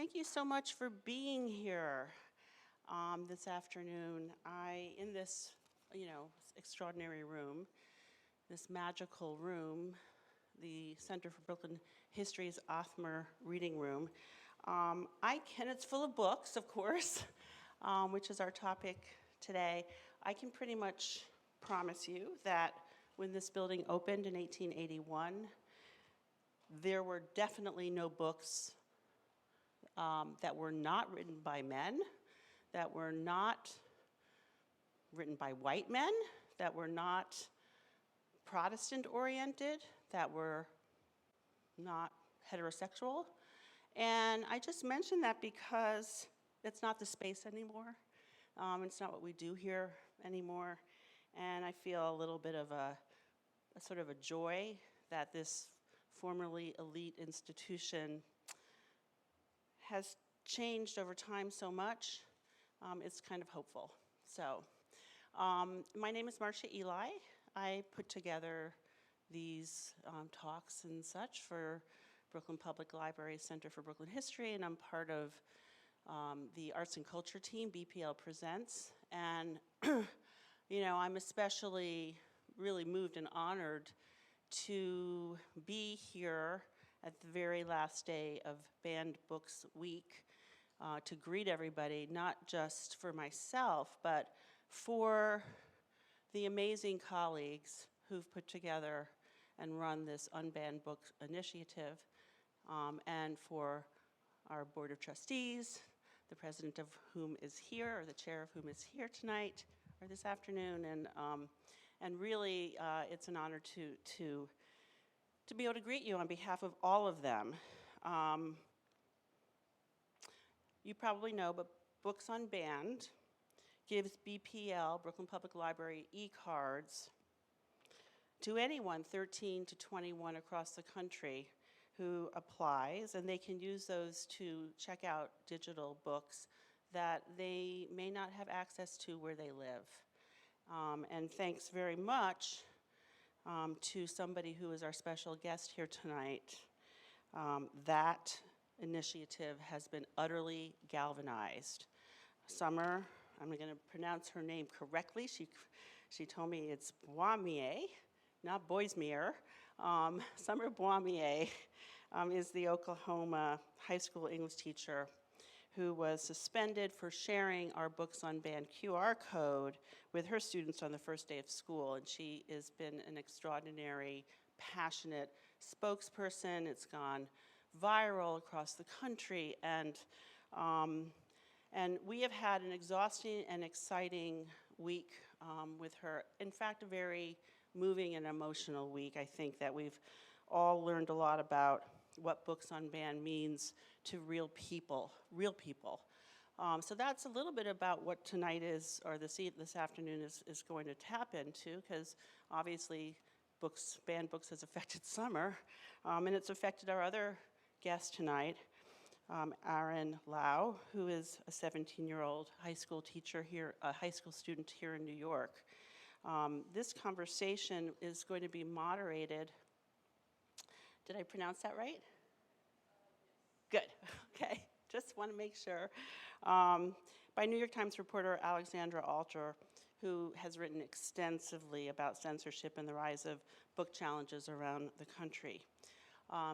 Thank you so much for being here this afternoon. In this, extraordinary room, this magical room, the Center for Brooklyn History's Othmer Reading Room. It's full of books, of course, which is our topic today. I can pretty much promise you that when this building opened in 1881, there were definitely no books that were not written by men, that were not written by white men, that were not Protestant-oriented, that were not heterosexual. And I just mention that because it's not the space anymore. It's not what we do here anymore. And I feel a little bit of a sort of a joy that this formerly elite institution has changed over time so much. It's kind of hopeful. So, my name is Marcia Eli. I put together these talks and such for Brooklyn Public Library Center for Brooklyn History, and I'm part of the Arts and Culture team, BPL Presents. And, I'm especially really moved and honored to be here at the very last day of Banned Books Week to greet everybody, not just for myself, but for the amazing colleagues who've put together and run this Unbanned Books initiative, and for our Board of Trustees, the president of whom is here, or the chair of whom is here tonight, or this afternoon, and really it's an honor to be able to greet you on behalf of all of them. You probably know, but Books Unbanned gives BPL, Brooklyn Public Library, e-cards to anyone 13 to 21 across the country who applies, and they can use those to check out digital books that they may not have access to where they live. And thanks very much to somebody who is our special guest here tonight. That initiative has been utterly galvanized. Summer, I'm going to pronounce her name correctly. She told me it's Boismier, not Boismier. Summer Boismier is the Oklahoma high school English teacher who was suspended for sharing our Books Unbanned QR code with her students on the first day of school. And she has been an extraordinary, passionate spokesperson. It's gone viral across the country. And we have had an exhausting and exciting week with her. In fact, a very moving and emotional week. I think that we've all learned a lot about what Books Unbanned means to real people, So that's a little bit about what tonight is, or this afternoon is going to tap into, because obviously banned books has affected Summer, and it's affected our other guest tonight, Aaron Lau, who is a 17-year-old high school teacher here, a high school student here in New York. This conversation is going to be moderated. Did I pronounce that right? Good, okay, just want to make sure. By New York Times reporter Alexandra Alter, who has written extensively about censorship and the rise of book challenges around the country.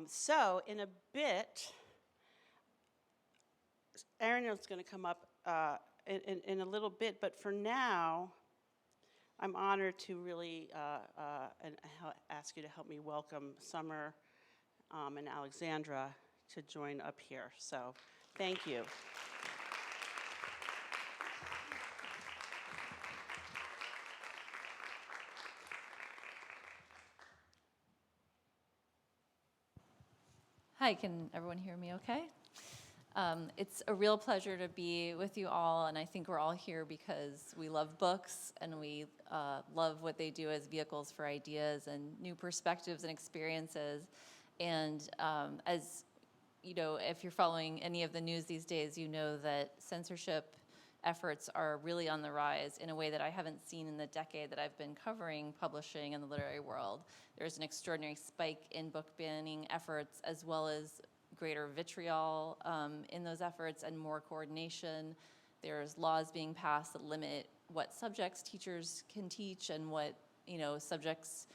So in a bit, Aaron is going to come up in a little bit, but for now, I'm honored to really ask you to help me welcome Summer and Alexandra to join up here. So thank you. Hi, can everyone hear me okay? It's a real pleasure to be with you all, and I think we're all here because we love books and we love what they do as vehicles for ideas and new perspectives and experiences. And as you know, if you're following any of the news these days, you know that censorship efforts are really on the rise in a way that I haven't seen in the decade that I've been covering publishing in the literary world. There's an extraordinary spike in book banning efforts, as well as greater vitriol in those efforts and more coordination. There's laws being passed that limit what subjects teachers can teach and what subject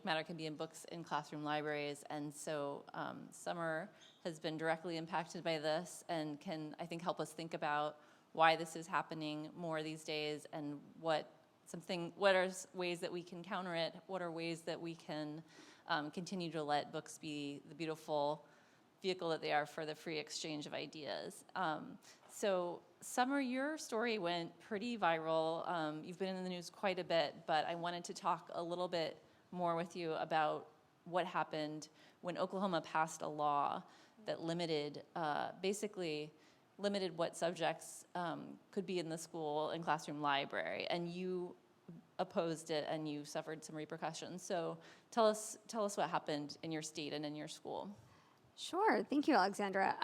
matter can be in books in classroom libraries. And so Summer has been directly impacted by this and can, I think, help us think about why this is happening more these days and what are ways that we can counter it, what are ways that we can continue to let books be the beautiful vehicle that they are for the free exchange of ideas. So Summer, your story went pretty viral. You've been in the news quite a bit, but I wanted to talk a little bit more with you about what happened when Oklahoma passed a law that basically limited what subjects could be in the school and classroom library, and you opposed it and you suffered some repercussions. So tell us what happened in your state and in your school. Sure. Thank you, Alexandra.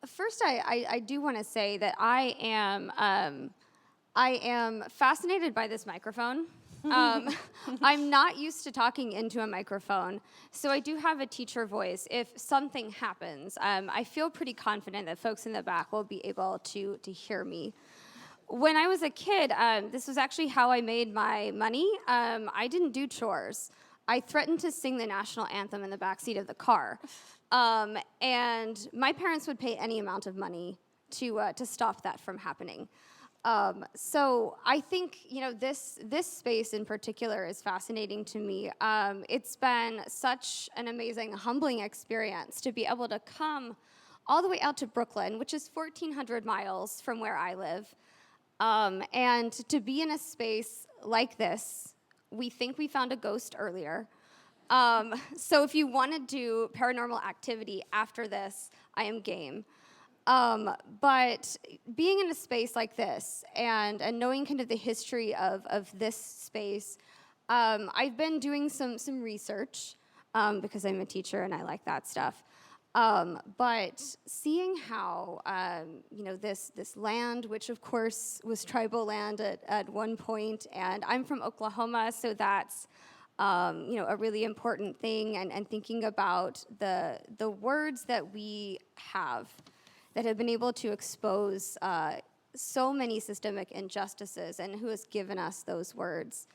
First, I do want to say that I am fascinated by this microphone. I'm not used to talking into a microphone, so I do have a teacher voice. If something happens, I feel pretty confident that folks in the back will be able to hear me. When I was a kid, this was actually how I made my money. I didn't do chores. I threatened to sing the national anthem in the backseat of the car. And my parents would pay any amount of money to stop that from happening. So I think, this space in particular is fascinating to me. It's been such an amazing, humbling experience to be able to come all the way out to Brooklyn, which is 1,400 miles from where I live, and to be in a space like this. We think we found a ghost earlier. So if you want to do paranormal activity after this, I am game. But being in a space like this and knowing kind of the history of this space, I've been doing some research because I'm a teacher and I like that stuff. But seeing how, this land, which of course was tribal land at one point, and I'm from Oklahoma, so that's, a really important thing, and thinking about the words that we have that have been able to expose so many systemic injustices, and who has given us those words.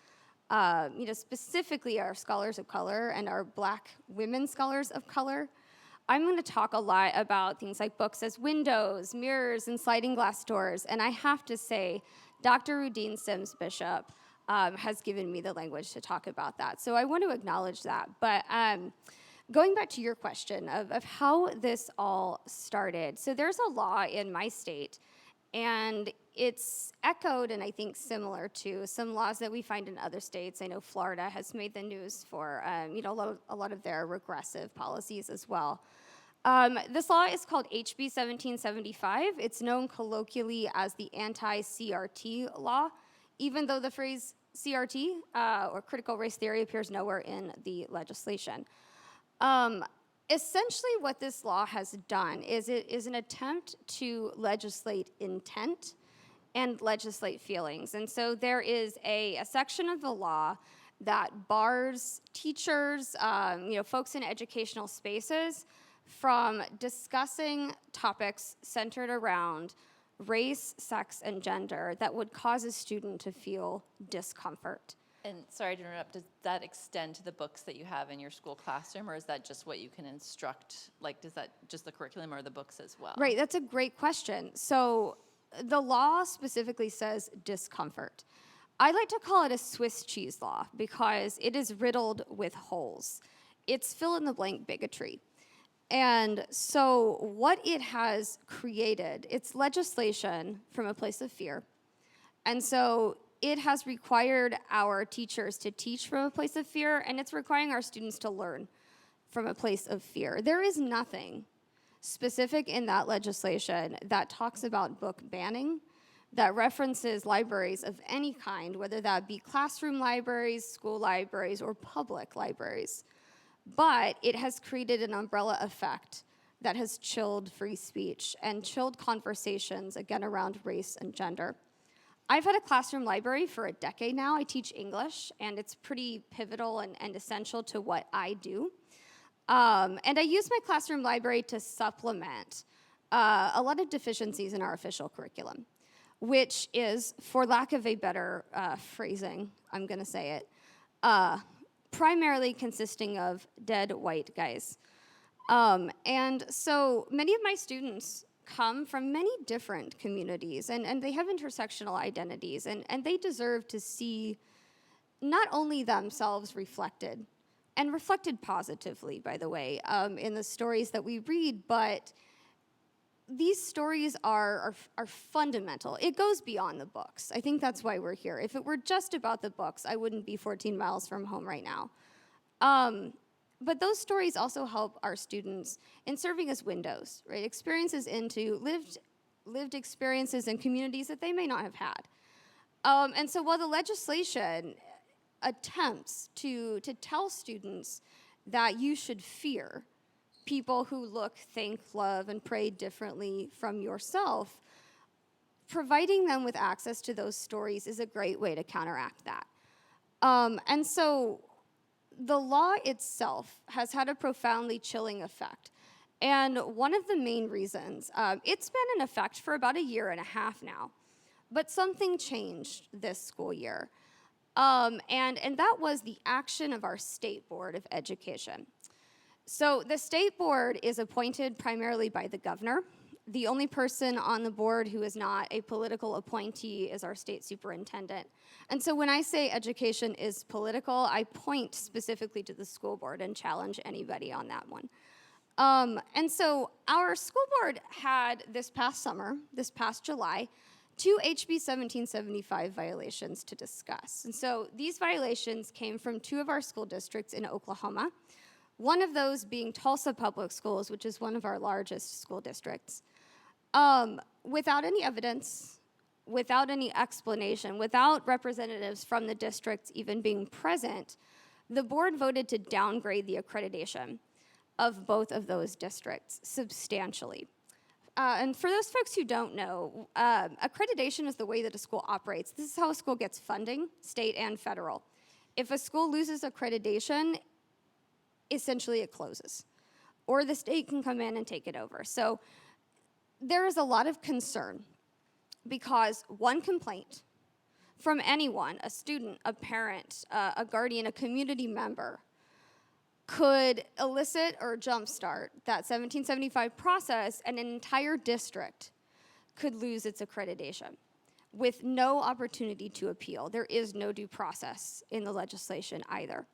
Specifically our scholars of color and our Black women scholars of color. I'm going to talk a lot about things like books as windows, mirrors, and sliding glass doors. And I have to say, Dr. Rudine Sims Bishop has given me the language to talk about that. So I want to acknowledge that. But going back to your question of how this all started. So there's a law in my state, and it's echoed and I think similar to some laws that we find in other states. I know Florida has made the news for a lot of their regressive policies as well. This law is called HB 1775. It's known colloquially as the anti-CRT law, even though the phrase CRT or critical race theory appears nowhere in the legislation. Essentially what this law has done is it is an attempt to legislate intent and legislate feelings. And so there is a section of the law that bars teachers, folks in educational spaces from discussing topics centered around race, sex, and gender that would cause a student to feel discomfort. And sorry to interrupt, does that extend to the books that you have in your school classroom, or is that just what you can instruct? Like, does that just the curriculum or the books as well? Right, that's a great question. So the law specifically says discomfort. I like to call it a Swiss cheese law because it is riddled with holes. It's fill-in-the-blank bigotry. And so what it has created, it's legislation from a place of fear. And so it has required our teachers to teach from a place of fear, and it's requiring our students to learn from a place of fear. There is nothing specific in that legislation that talks about book banning, that references libraries of any kind, whether that be classroom libraries, school libraries, or public libraries. But it has created an umbrella effect that has chilled free speech and chilled conversations, again, around race and gender. I've had a classroom library for a decade now. I teach English, and it's pretty pivotal and essential to what I do. And I use my classroom library to supplement a lot of deficiencies in our official curriculum, which is, for lack of a better phrasing, I'm going to say it, primarily consisting of dead white guys. And so many of my students come from many different communities, and they have intersectional identities, and they deserve to see not only themselves reflected, and reflected positively, by the way, in the stories that we read, but these stories are fundamental. It goes beyond the books. I think that's why we're here. If it were just about the books, I wouldn't be 14 miles from home right now. But those stories also help our students in serving as windows, right? Experiences into lived experiences in communities that they may not have had. And so while the legislation attempts to tell students that you should fear people who look, think, love, and pray differently from yourself, providing them with access to those stories is a great way to counteract that. And so the law itself has had a profoundly chilling effect. And one of the main reasons, it's been in effect for about 1.5 years now, but something changed this school year. And that was the action of our State Board of Education. So the State Board is appointed primarily by the governor. The only person on the board who is not a political appointee is our state superintendent. And so when I say education is political, I point specifically to the school board and challenge anybody on that one. And so our school board had this past July, 2 HB 1775 violations to discuss. And so these violations came from 2 of our school districts in Oklahoma, one of those being Tulsa Public Schools, which is one of our largest school districts. Without any evidence, without any explanation, without representatives from the districts even being present, the board voted to downgrade the accreditation of both of those districts substantially. And for those folks who don't know, accreditation is the way that a school operates. This is how a school gets funding, state and federal. If a school loses accreditation, essentially it closes, or the state can come in and take it over. So there is a lot of concern because one complaint from anyone, a student, a parent, a guardian, a community member, could elicit or jumpstart that 1775 process, and an entire district could lose its accreditation with no opportunity to appeal. There is no due process in the legislation either.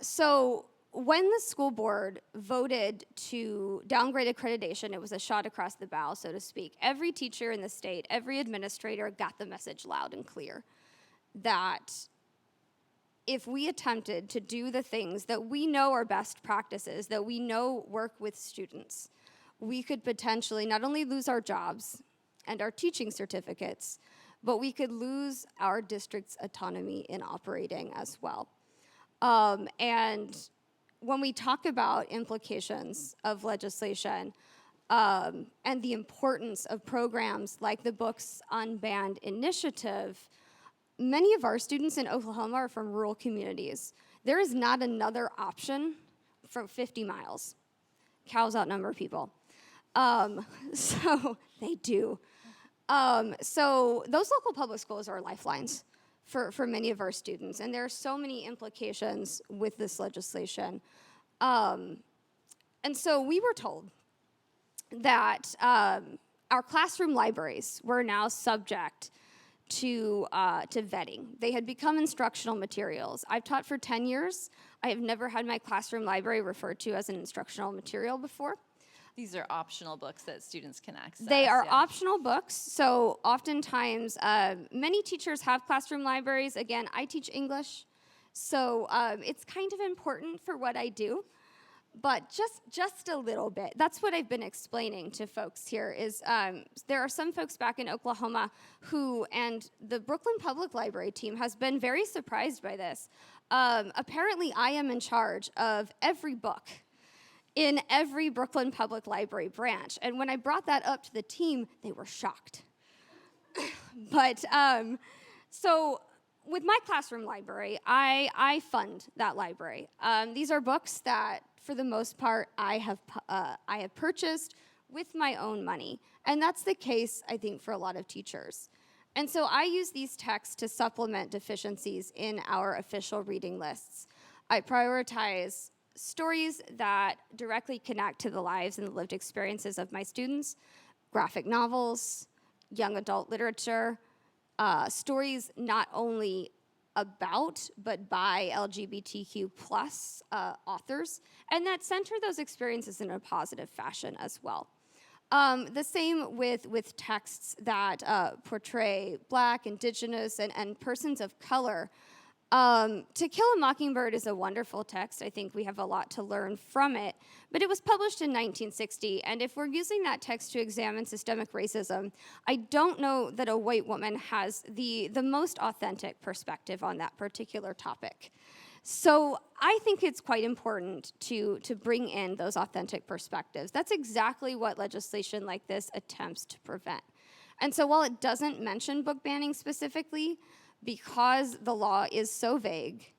So when the school board voted to downgrade accreditation, it was a shot across the bow, so to speak. Every teacher in the state, every administrator got the message loud and clear that if we attempted to do the things that we know are best practices, that we know work with students, we could potentially not only lose our jobs and our teaching certificates, but we could lose our district's autonomy in operating as well. And when we talk about implications of legislation and the importance of programs like the Books Unbanned initiative, many of our students in Oklahoma are from rural communities. There is not another option from 50 miles. Cows outnumber people. So they do. So those local public schools are lifelines for many of our students, and there are so many implications with this legislation. And so we were told that our classroom libraries were now subject to vetting. They had become instructional materials. I've taught for 10 years. I have never had my classroom library referred to as an instructional material before. These are optional books that students can access. They are optional books, so oftentimes many teachers have classroom libraries. Again, I teach English, so it's kind of important for what I do, but just a little bit. That's what I've been explaining to folks here is there are some folks back in Oklahoma who, and the Brooklyn Public Library team has been very surprised by this. Apparently, I am in charge of every book in every Brooklyn Public Library branch. And when I brought that up to the team, they were shocked. But so with my classroom library, I fund that library. These are books that, for the most part, I have purchased with my own money. And that's the case, I think, for a lot of teachers. And so I use these texts to supplement deficiencies in our official reading lists. I prioritize stories that directly connect to the lives and the lived experiences of my students, graphic novels, young adult literature, stories not only about but by LGBTQ plus authors, and that center those experiences in a positive fashion as well. The same with texts that portray Black, Indigenous, and persons of color. To Kill a Mockingbird is a wonderful text. I think we have a lot to learn from it. But it was published in 1960, and if we're using that text to examine systemic racism, I don't know that a white woman has the most authentic perspective on that particular topic. So I think it's quite important to bring in those authentic perspectives. That's exactly what legislation like this attempts to prevent. And so while it doesn't mention book banning specifically, because the law is so vague,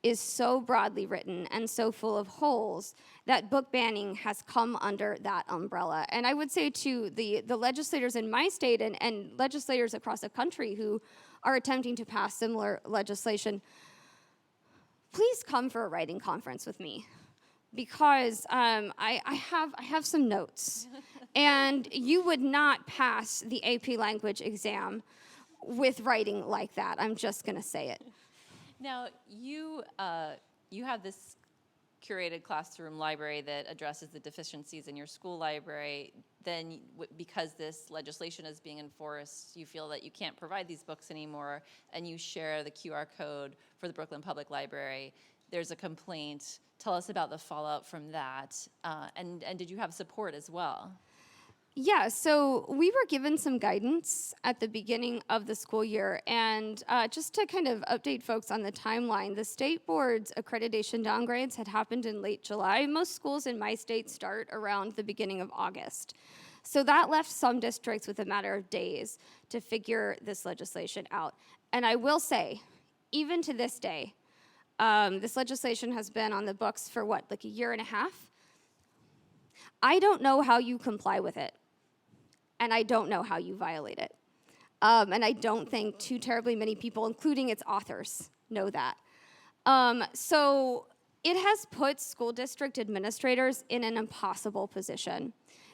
is so broadly written, and so full of holes, that book banning has come under that umbrella. And I would say to the legislators in my state and legislators across the country who are attempting to pass similar legislation, please come for a writing conference with me, because I have some notes. And you would not pass the AP language exam with writing like that. I'm just going to say it. Now, you have this curated classroom library that addresses the deficiencies in your school library. Then, because this legislation is being enforced, you feel that you can't provide these books anymore, and you share the QR code for the Brooklyn Public Library. There's a complaint. Tell us about the fallout from that, and did you have support as well? Yeah, so we were given some guidance at the beginning of the school year, and just to kind of update folks on the timeline, the state board's accreditation downgrades had happened in late July. Most schools in my state start around the beginning of August. So that left some districts with a matter of days to figure this legislation out. And I will say, even to this day, this legislation has been on the books for like a year and a half. I don't know how you comply with it. And I don't know how you violate it. And I don't think too terribly many people, including its authors, know that. So it has put school district administrators in an impossible position.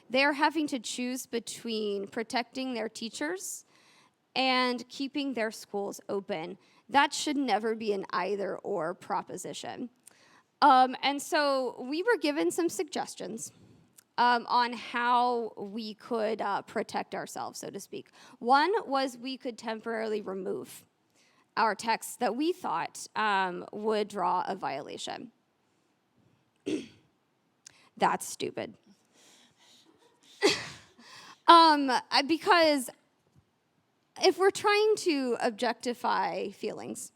They're having to choose between protecting their teachers and keeping their schools open. That should never be an either-or proposition. And so we were given some suggestions on how we could protect ourselves, so to speak. One was we could temporarily remove our texts that we thought would draw a violation. That's stupid. Because if we're trying to objectify feelings,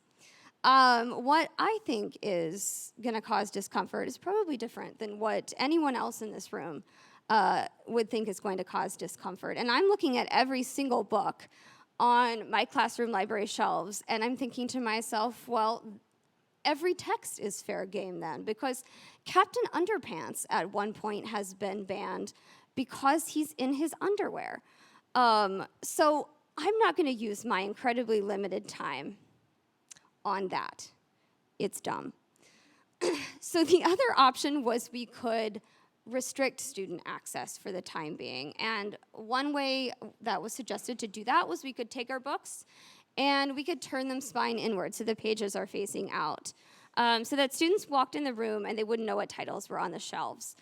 what I think is going to cause discomfort is probably different than what anyone else in this room would think is going to cause discomfort. And I'm looking at every single book on my classroom library shelves, and I'm thinking to myself, well, every text is fair game then, because Captain Underpants at one point has been banned because he's in his underwear. So I'm not going to use my incredibly limited time on that. It's dumb. So the other option was we could restrict student access for the time being. And one way that was suggested to do that was we could take our books and we could turn them spine inward so the pages are facing out, so that students walked in the room and they wouldn't know what titles were on the shelves.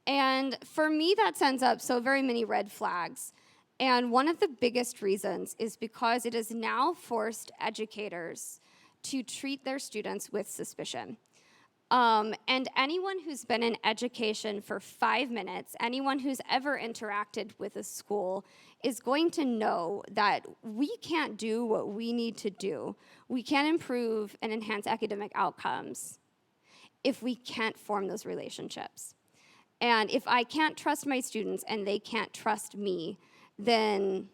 And for me, that sends up so very many red flags. And one of the biggest reasons is because it has now forced educators to treat their students with suspicion. And anyone who's been in education for 5 minutes, anyone who's ever interacted with a school, is going to know that we can't do what we need to do. We can't improve and enhance academic outcomes if we can't form those relationships. And if I can't trust my students and they can't trust me, then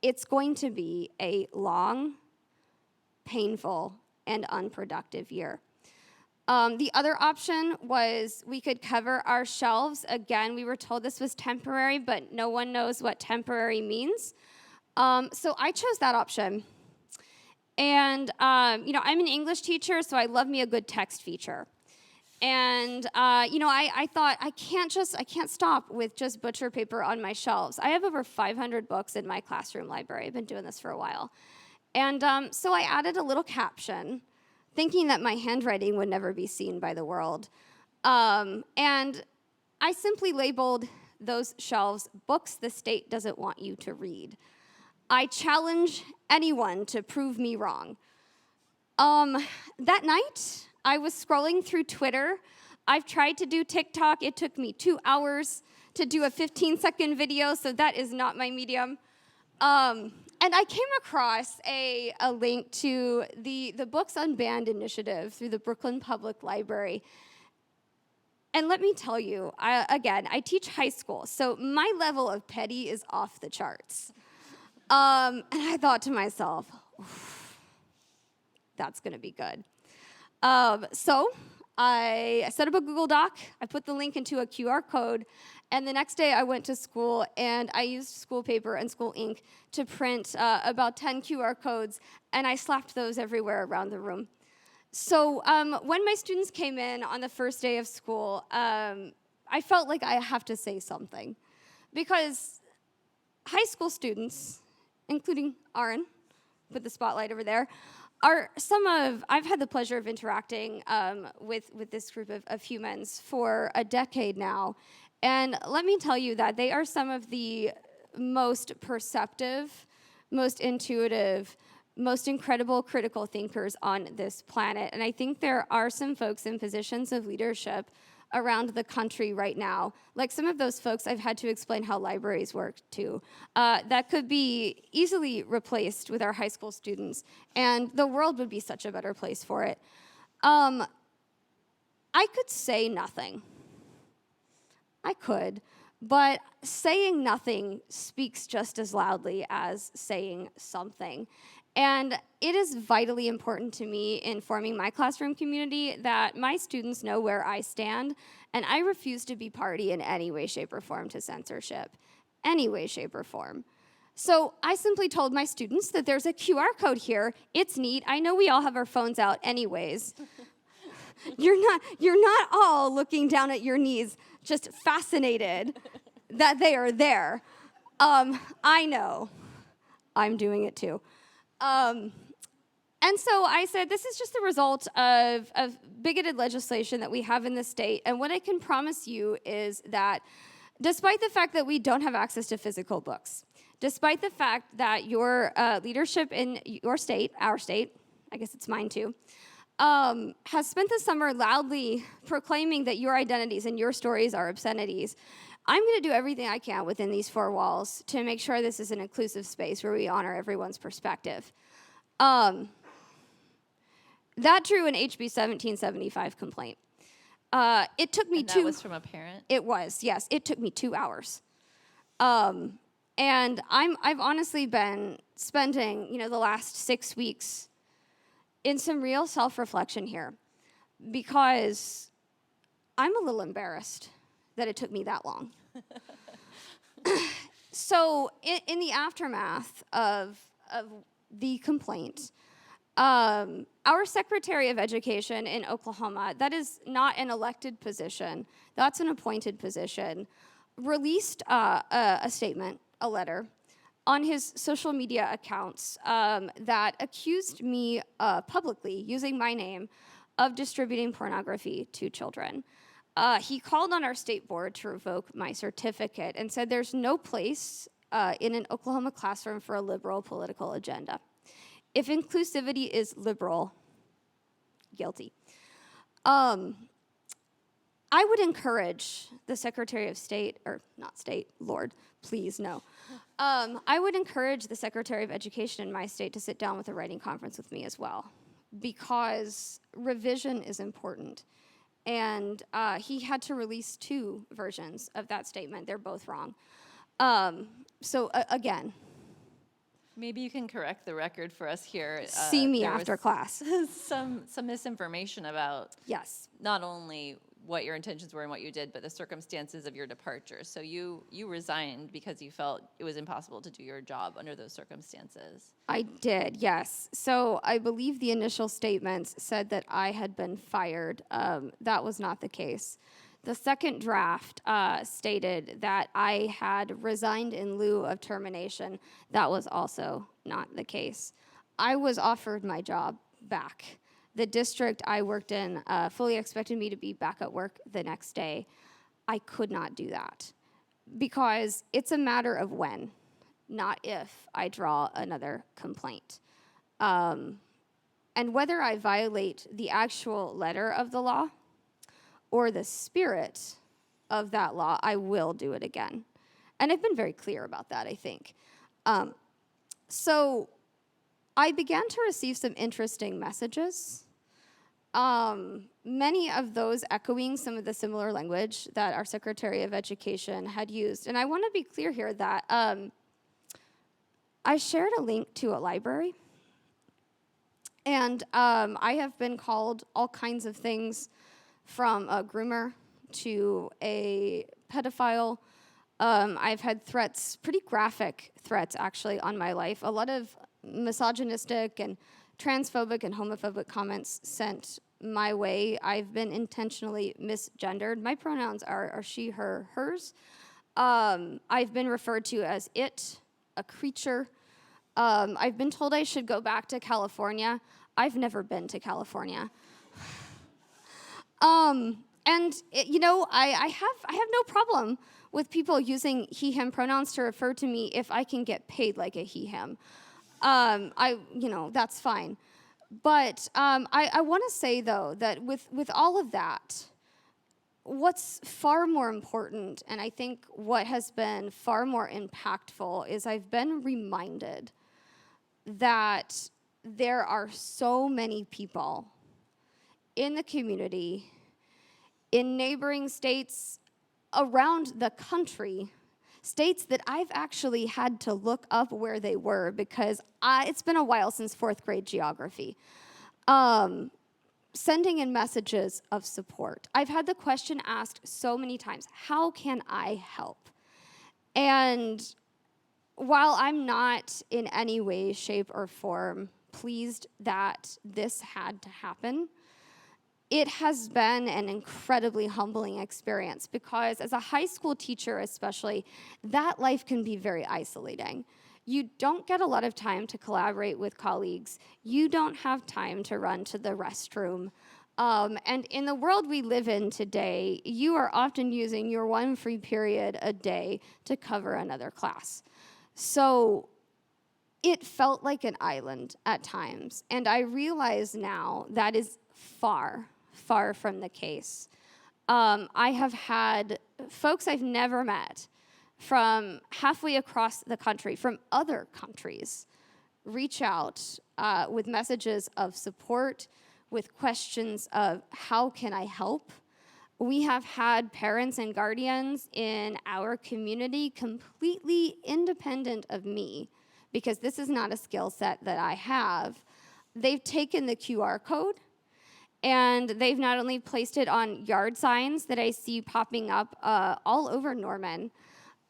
it's going to be a long, painful, and unproductive year. The other option was we could cover our shelves. Again, we were told this was temporary, but no one knows what temporary means. So I chose that option. And, I'm an English teacher, so I love me a good text feature. And, I thought I can't stop with just butcher paper on my shelves. I have over 500 books in my classroom library. I've been doing this for a while. And so I added a little caption, thinking that my handwriting would never be seen by the world. And I simply labeled those shelves, "Books the State Doesn't Want You to Read." I challenge anyone to prove me wrong. That night, I was scrolling through Twitter. I've tried to do TikTok. It took me 2 hours to do a 15-second video, so that is not my medium. And I came across a link to the Books Unbanned initiative through the Brooklyn Public Library. And let me tell you, I teach high school, so my level of petty is off the charts. And I thought to myself, that's going to be good. So I set up a Google Doc. I put the link into a QR code. And the next day I went to school and I used school paper and school ink to print about 10 QR codes. And I slapped those everywhere around the room. So when my students came in on the first day of school, I felt like I have to say something. Because high school students, including Aaron, put the spotlight over there, I've had the pleasure of interacting with this group of humans for a decade now. And let me tell you that they are some of the most perceptive, most intuitive, most incredible critical thinkers on this planet. And I think there are some folks in positions of leadership around the country right now, like some of those folks I've had to explain how libraries work to, that could be easily replaced with our high school students, and the world would be such a better place for it. I could say nothing. I could, but saying nothing speaks just as loudly as saying something. And it is vitally important to me in forming my classroom community that my students know where I stand, and I refuse to be party in any way, shape, or form to censorship. Any way, shape, or form. So I simply told my students that there's a QR code here. It's neat. I know we all have our phones out anyways. You're not all looking down at your knees, just fascinated that they are there. I know. I'm doing it too. And so I said, this is just the result of bigoted legislation that we have in the state. And what I can promise you is that despite the fact that we don't have access to physical books, despite the fact that your leadership in your state, our state, I guess it's mine too, has spent the summer loudly proclaiming that your identities and your stories are obscenities, I'm going to do everything I can within these four walls to make sure this is an inclusive space where we honor everyone's perspective. That drew an HB 1775 complaint. It took me that was from a parent? It was, yes. It took me 2 hours. And I've honestly been spending, the last 6 weeks in some real self-reflection here, because I'm a little embarrassed that it took me that long. So in the aftermath of the complaint, our Secretary of Education in Oklahoma, that is not an elected position, that's an appointed position, released a statement, a letter, on his social media accounts that accused me publicly, using my name, of distributing pornography to children. He called on our state board to revoke my certificate and said there's no place in an Oklahoma classroom for a liberal political agenda. If inclusivity is liberal, guilty. I would encourage the Secretary of State, or not state, Lord, please, no. I would encourage the Secretary of Education in my state to sit down with a writing conference with me as well, because revision is important. And he had to release 2 versions of that statement. They're both wrong. So again, Maybe you can correct the record for us here. See me There was after class. some misinformation about Yes. not only what your intentions were and what you did, but the circumstances of your departure. So you resigned because you felt it was impossible to do your job under those circumstances. I did, yes. So I believe the initial statements said that I had been fired. That was not the case. The second draft stated that I had resigned in lieu of termination. That was also not the case. I was offered my job back. The district I worked in fully expected me to be back at work the next day. I could not do that because it's a matter of when, not if I draw another complaint. And whether I violate the actual letter of the law or the spirit of that law, I will do it again. And I've been very clear about that, I think. So I began to receive some interesting messages, many of those echoing some of the similar language that our Secretary of Education had used. And I want to be clear here that I shared a link to a library, and I have been called all kinds of things, from a groomer to a pedophile. I've had threats, pretty graphic threats actually, on my life. A lot of misogynistic and transphobic and homophobic comments sent my way. I've been intentionally misgendered. My pronouns are she, her, hers. I've been referred to as it, a creature. I've been told I should go back to California. I've never been to California. I have no problem with people using he, him pronouns to refer to me if I can get paid like a he, him. That's fine. But I want to say, though, that with all of that, what's far more important, and I think what has been far more impactful, is I've been reminded that there are so many people in the community, in neighboring states around the country, states that I've actually had to look up where they were because it's been a while since fourth grade geography, sending in messages of support. I've had the question asked so many times, how can I help? And while I'm not in any way, shape, or form pleased that this had to happen, it has been an incredibly humbling experience because as a high school teacher especially, that life can be very isolating. You don't get a lot of time to collaborate with colleagues. You don't have time to run to the restroom. And in the world we live in today, you are often using your one free period a day to cover another class. So it felt like an island at times. And I realize now that is far from the case. I have had folks I've never met from halfway across the country, from other countries, reach out with messages of support, with questions of how can I help? We have had parents and guardians in our community completely independent of me, because this is not a skill set that I have. They've taken the QR code, and they've not only placed it on yard signs that I see popping up all over Norman,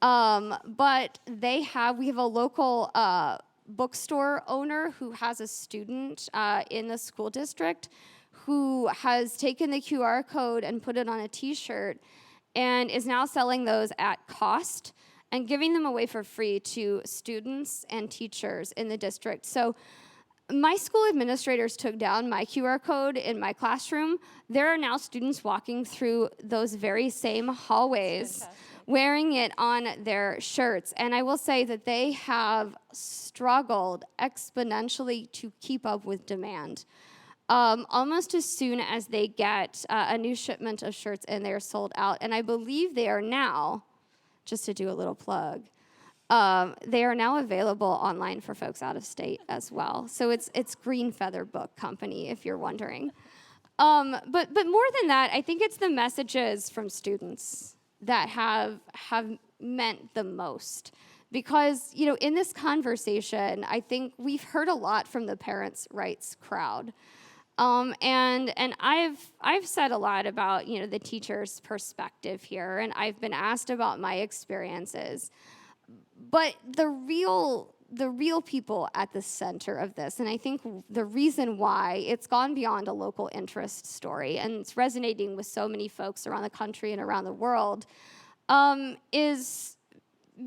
but we have a local bookstore owner who has a student in the school district who has taken the QR code and put it on a t-shirt and is now selling those at cost and giving them away for free to students and teachers in the district. So my school administrators took down my QR code in my classroom. There are now students walking through those very same hallways wearing it on their shirts. And I will say that they have struggled exponentially to keep up with demand. Almost as soon as they get a new shipment of shirts in, they're sold out. And I believe they are now, just to do a little plug, they are now available online for folks out of state as well. So it's Green Feather Book Company, if you're wondering. But more than that, I think it's the messages from students that have meant the most. Because, you know, in this conversation, I think we've heard a lot from the parents' rights crowd. And I've said a lot about, you know, the teacher's perspective here, and I've been asked about my experiences. But the real people at the center of this, and I think the reason why it's gone beyond a local interest story and it's resonating with so many folks around the country and around the world, is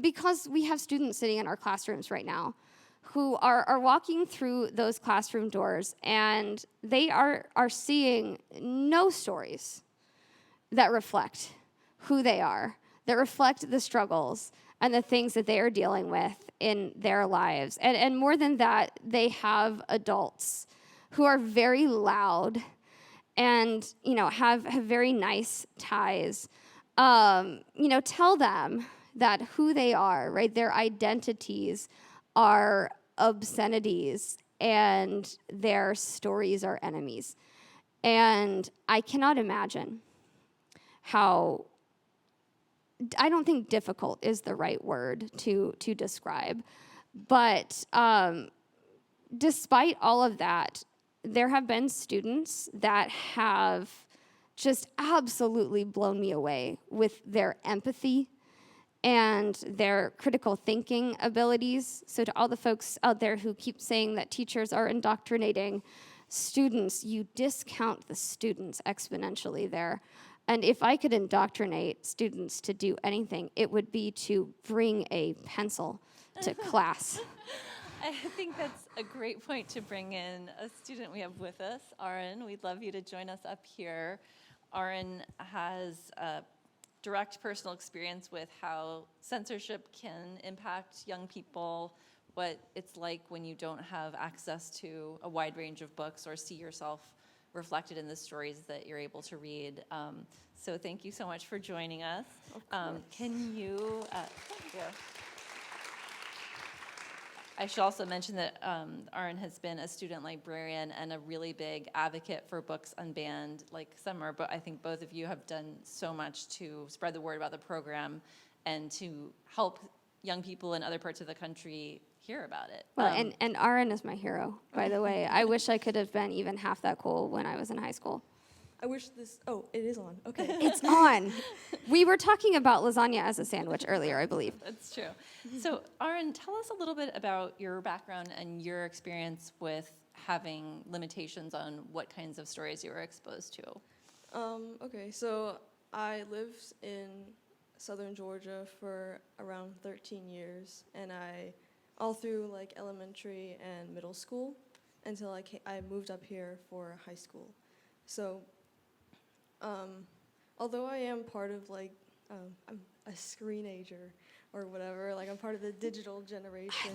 because we have students sitting in our classrooms right now who are walking through those classroom doors, and they are seeing no stories that reflect who they are, that reflect the struggles and the things that they are dealing with in their lives. And more than that, they have adults who are very loud and, you know, have very nice ties. You know, tell them that who they are, right, their identities are obscenities and their stories are enemies. And I cannot imagine how, I don't think difficult is the right word to describe, but despite all of that, there have been students that have just absolutely blown me away with their empathy and their critical thinking abilities. So to all the folks out there who keep saying that teachers are indoctrinating students, you discount the students exponentially there. And if I could indoctrinate students to do anything, it would be to bring a pencil to class. I think that's a great point to bring in a student we have with us, Aaron. We'd love you to join us up here. Aaron has direct personal experience with how censorship can impact young people, what it's like when you don't have access to a wide range of books or see yourself reflected in the stories that you're able to read. So thank you so much for joining us. Can you, thank you. I should also mention that Aaron has been a student librarian and a really big advocate for books unbanned like Summer, but I think both of you have done so much to spread the word about the program and to help young people in other parts of the country hear about it. Well, and Aaron is my hero, by the way. I wish I could have been even half that cool when I was in high school. I wish this, oh, it is on, okay. It's on. We were talking about lasagna as a sandwich earlier, I believe. That's true. So, Aaron, tell us a little bit about your background and your experience with having limitations on what kinds of stories you were exposed to. Okay, so I lived in southern Georgia for around 13 years, and all through like elementary and middle school, until I moved up here for high school. So, although I am part of like, I'm a screenager or whatever, like I'm part of the digital generation,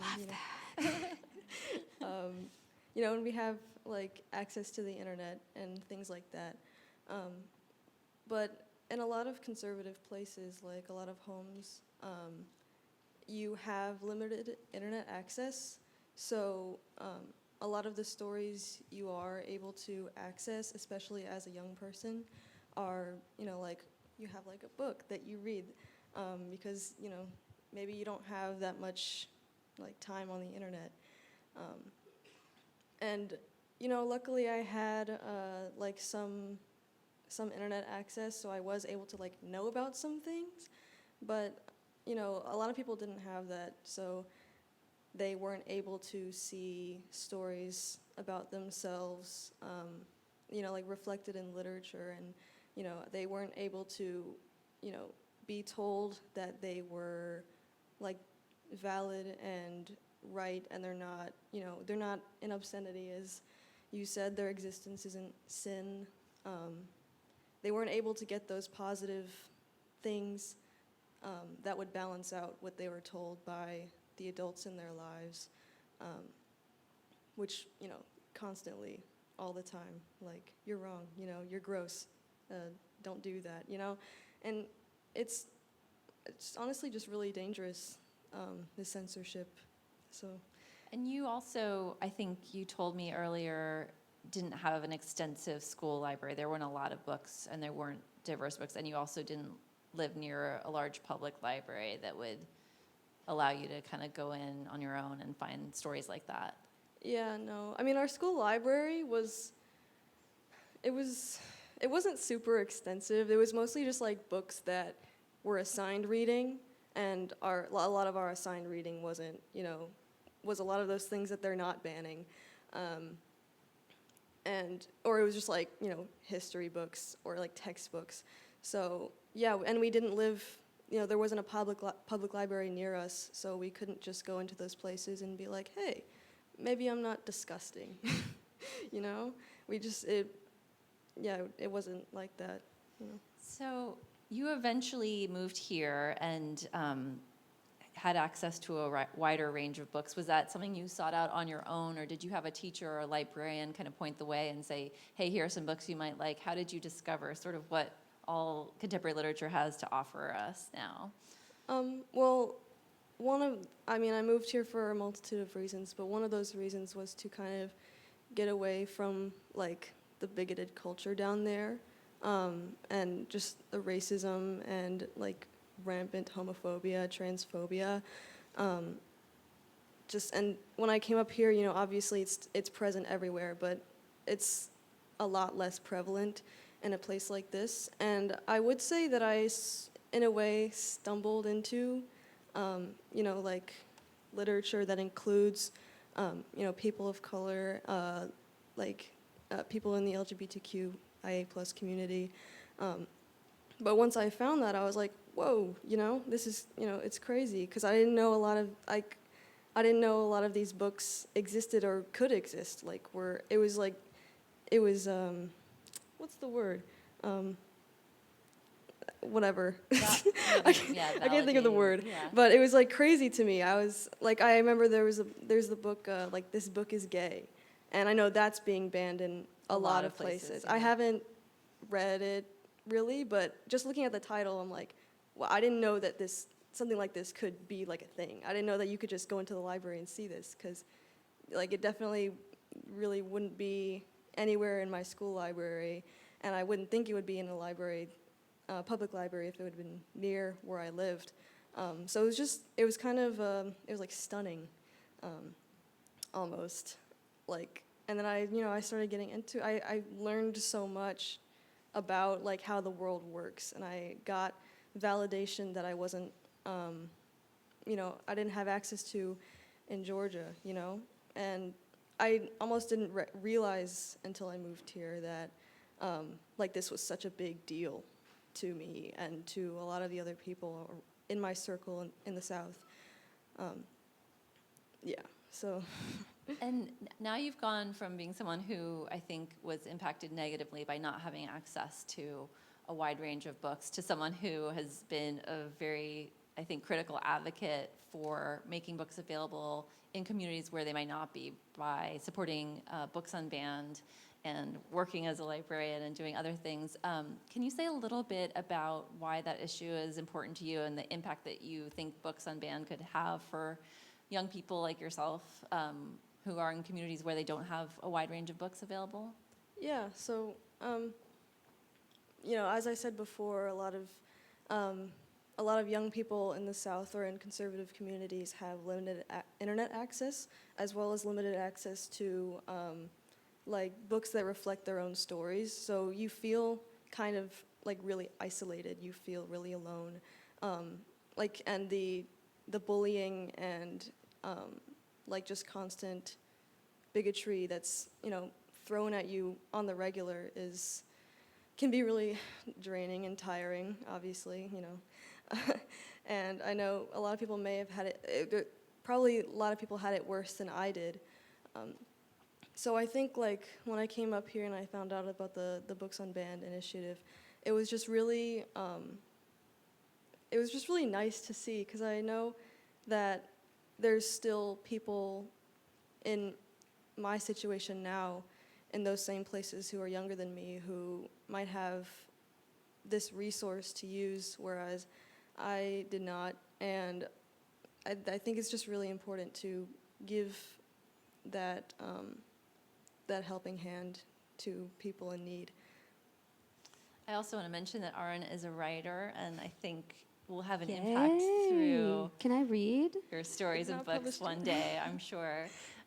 you know, and we have like access to the internet and things like that. But in a lot of conservative places, like a lot of homes, you have limited internet access. So a lot of the stories you are able to access, especially as a young person, are, you know, like you have like a book that you read because, you know, maybe you don't have that much like time on the internet. And, you know, luckily I had like some internet access, so I was able to like know about some things, but, you know, a lot of people didn't have that, so they weren't able to see stories about themselves, you know, like reflected in literature, and, you know, they weren't able to, you know, be told that they were like valid and right, and they're not, you know, they're not in obscenity, as you said, their existence isn't sin. They weren't able to get those positive things that would balance out what they were told by the adults in their lives, which, you know, constantly, all the time, like, you're wrong, you know, you're gross, don't do that, you know? And it's honestly just really dangerous, the censorship, so. And you also, I think you told me earlier, didn't have an extensive school library. There weren't a lot of books, and there weren't diverse books, and you also didn't live near a large public library that would allow you to kind of go in on your own and find stories like that? Yeah, no. I mean, our school library it wasn't super extensive. It was mostly just like books that were assigned reading, and a lot of our assigned reading wasn't, was a lot of those things that they're not banning. Or it was just like, history books or like textbooks. So, yeah, and we didn't live, there wasn't a public library near us, so we couldn't just go into those places and be like, hey, maybe I'm not disgusting. We just, it wasn't like that, So you eventually moved here and had access to a wider range of books. Was that something you sought out on your own, or did you have a teacher or a librarian kind of point the way and say, hey, here are some books you might like? How did you discover sort of what all contemporary literature has to offer us now? Well, I moved here for a multitude of reasons, but one of those reasons was to kind of get away from, like, the bigoted culture down there, and just the racism and, like, rampant homophobia, transphobia. And when I came up here, obviously it's present everywhere, but it's a lot less prevalent in a place like this. And I would say that in a way, stumbled into, like literature that includes, people of color, people in the LGBTQIA+ community. But once I found that, I was like, whoa, this is, it's crazy, because I didn't know a lot of these books existed or could exist. Like, what's the word? Whatever. I can't think of the word. Yeah. But it was like crazy to me. I was like, I remember there's the book, like, This Book is Gay. And I know that's being banned in a lot of places. Yeah. I haven't read it really, but just looking at the title, I'm like, well, I didn't know that something like this could be like a thing. I didn't know that you could just go into the library and see this, because, like, it definitely really wouldn't be anywhere in my school library, and I wouldn't think it would be in a library, public library, if it would have been near where I lived. So it was kind of, it was like stunning, almost, like. And then I started getting into. I learned so much about, like, how the world works, and I got validation that I wasn't, I didn't have access to in Georgia, and I almost didn't realize until I moved here that, like, this was such a big deal to me and to a lot of the other people in my circle in the South. Yeah, so. And now you've gone from being someone who I think was impacted negatively by not having access to a wide range of books to someone who has been a very, I think, critical advocate for making books available in communities where they might not be, by supporting Books Unbanned and working as a librarian and doing other things. Can you say a little bit about why that issue is important to you and the impact that you think Books Unbanned could have for young people like yourself, who are in communities where they don't have a wide range of books available? Yeah, so, as I said before, a lot of young people in the South or in conservative communities have limited internet access, as well as limited access to, like, books that reflect their own stories. So you feel kind of, like, really isolated. You feel really alone. And the bullying and, like, just constant bigotry that's, thrown at you on the regular can be really draining and tiring, obviously, And I know a lot of people may have had it, probably a lot of people had it worse than I did. So I think, like, when I came up here and I found out about the Books Unbanned initiative, it was just really nice to see, because I know that there's still people in my situation now in those same places who are younger than me who might have this resource to use, whereas I did not. And I think it's just really important to give that helping hand to people in need. I also want to mention that Aaron is a writer, and I think we'll have an impact through Can I read? your stories and not books published one day, I'm sure.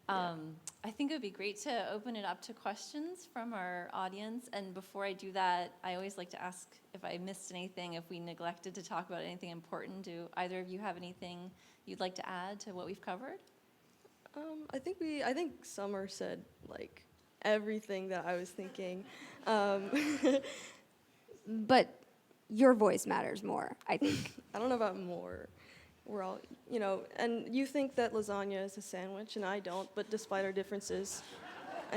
I think it would be great to open it up to questions from our audience. And before I do that, I always like to ask if I missed anything, if we neglected to talk about anything important. Do either of you have anything you'd like to add to what we've covered? I think Summer said like everything that I was thinking. Um, But your voice matters more, I think. I don't know about more. We're all, and you think that lasagna is a sandwich, and I don't. But despite our differences,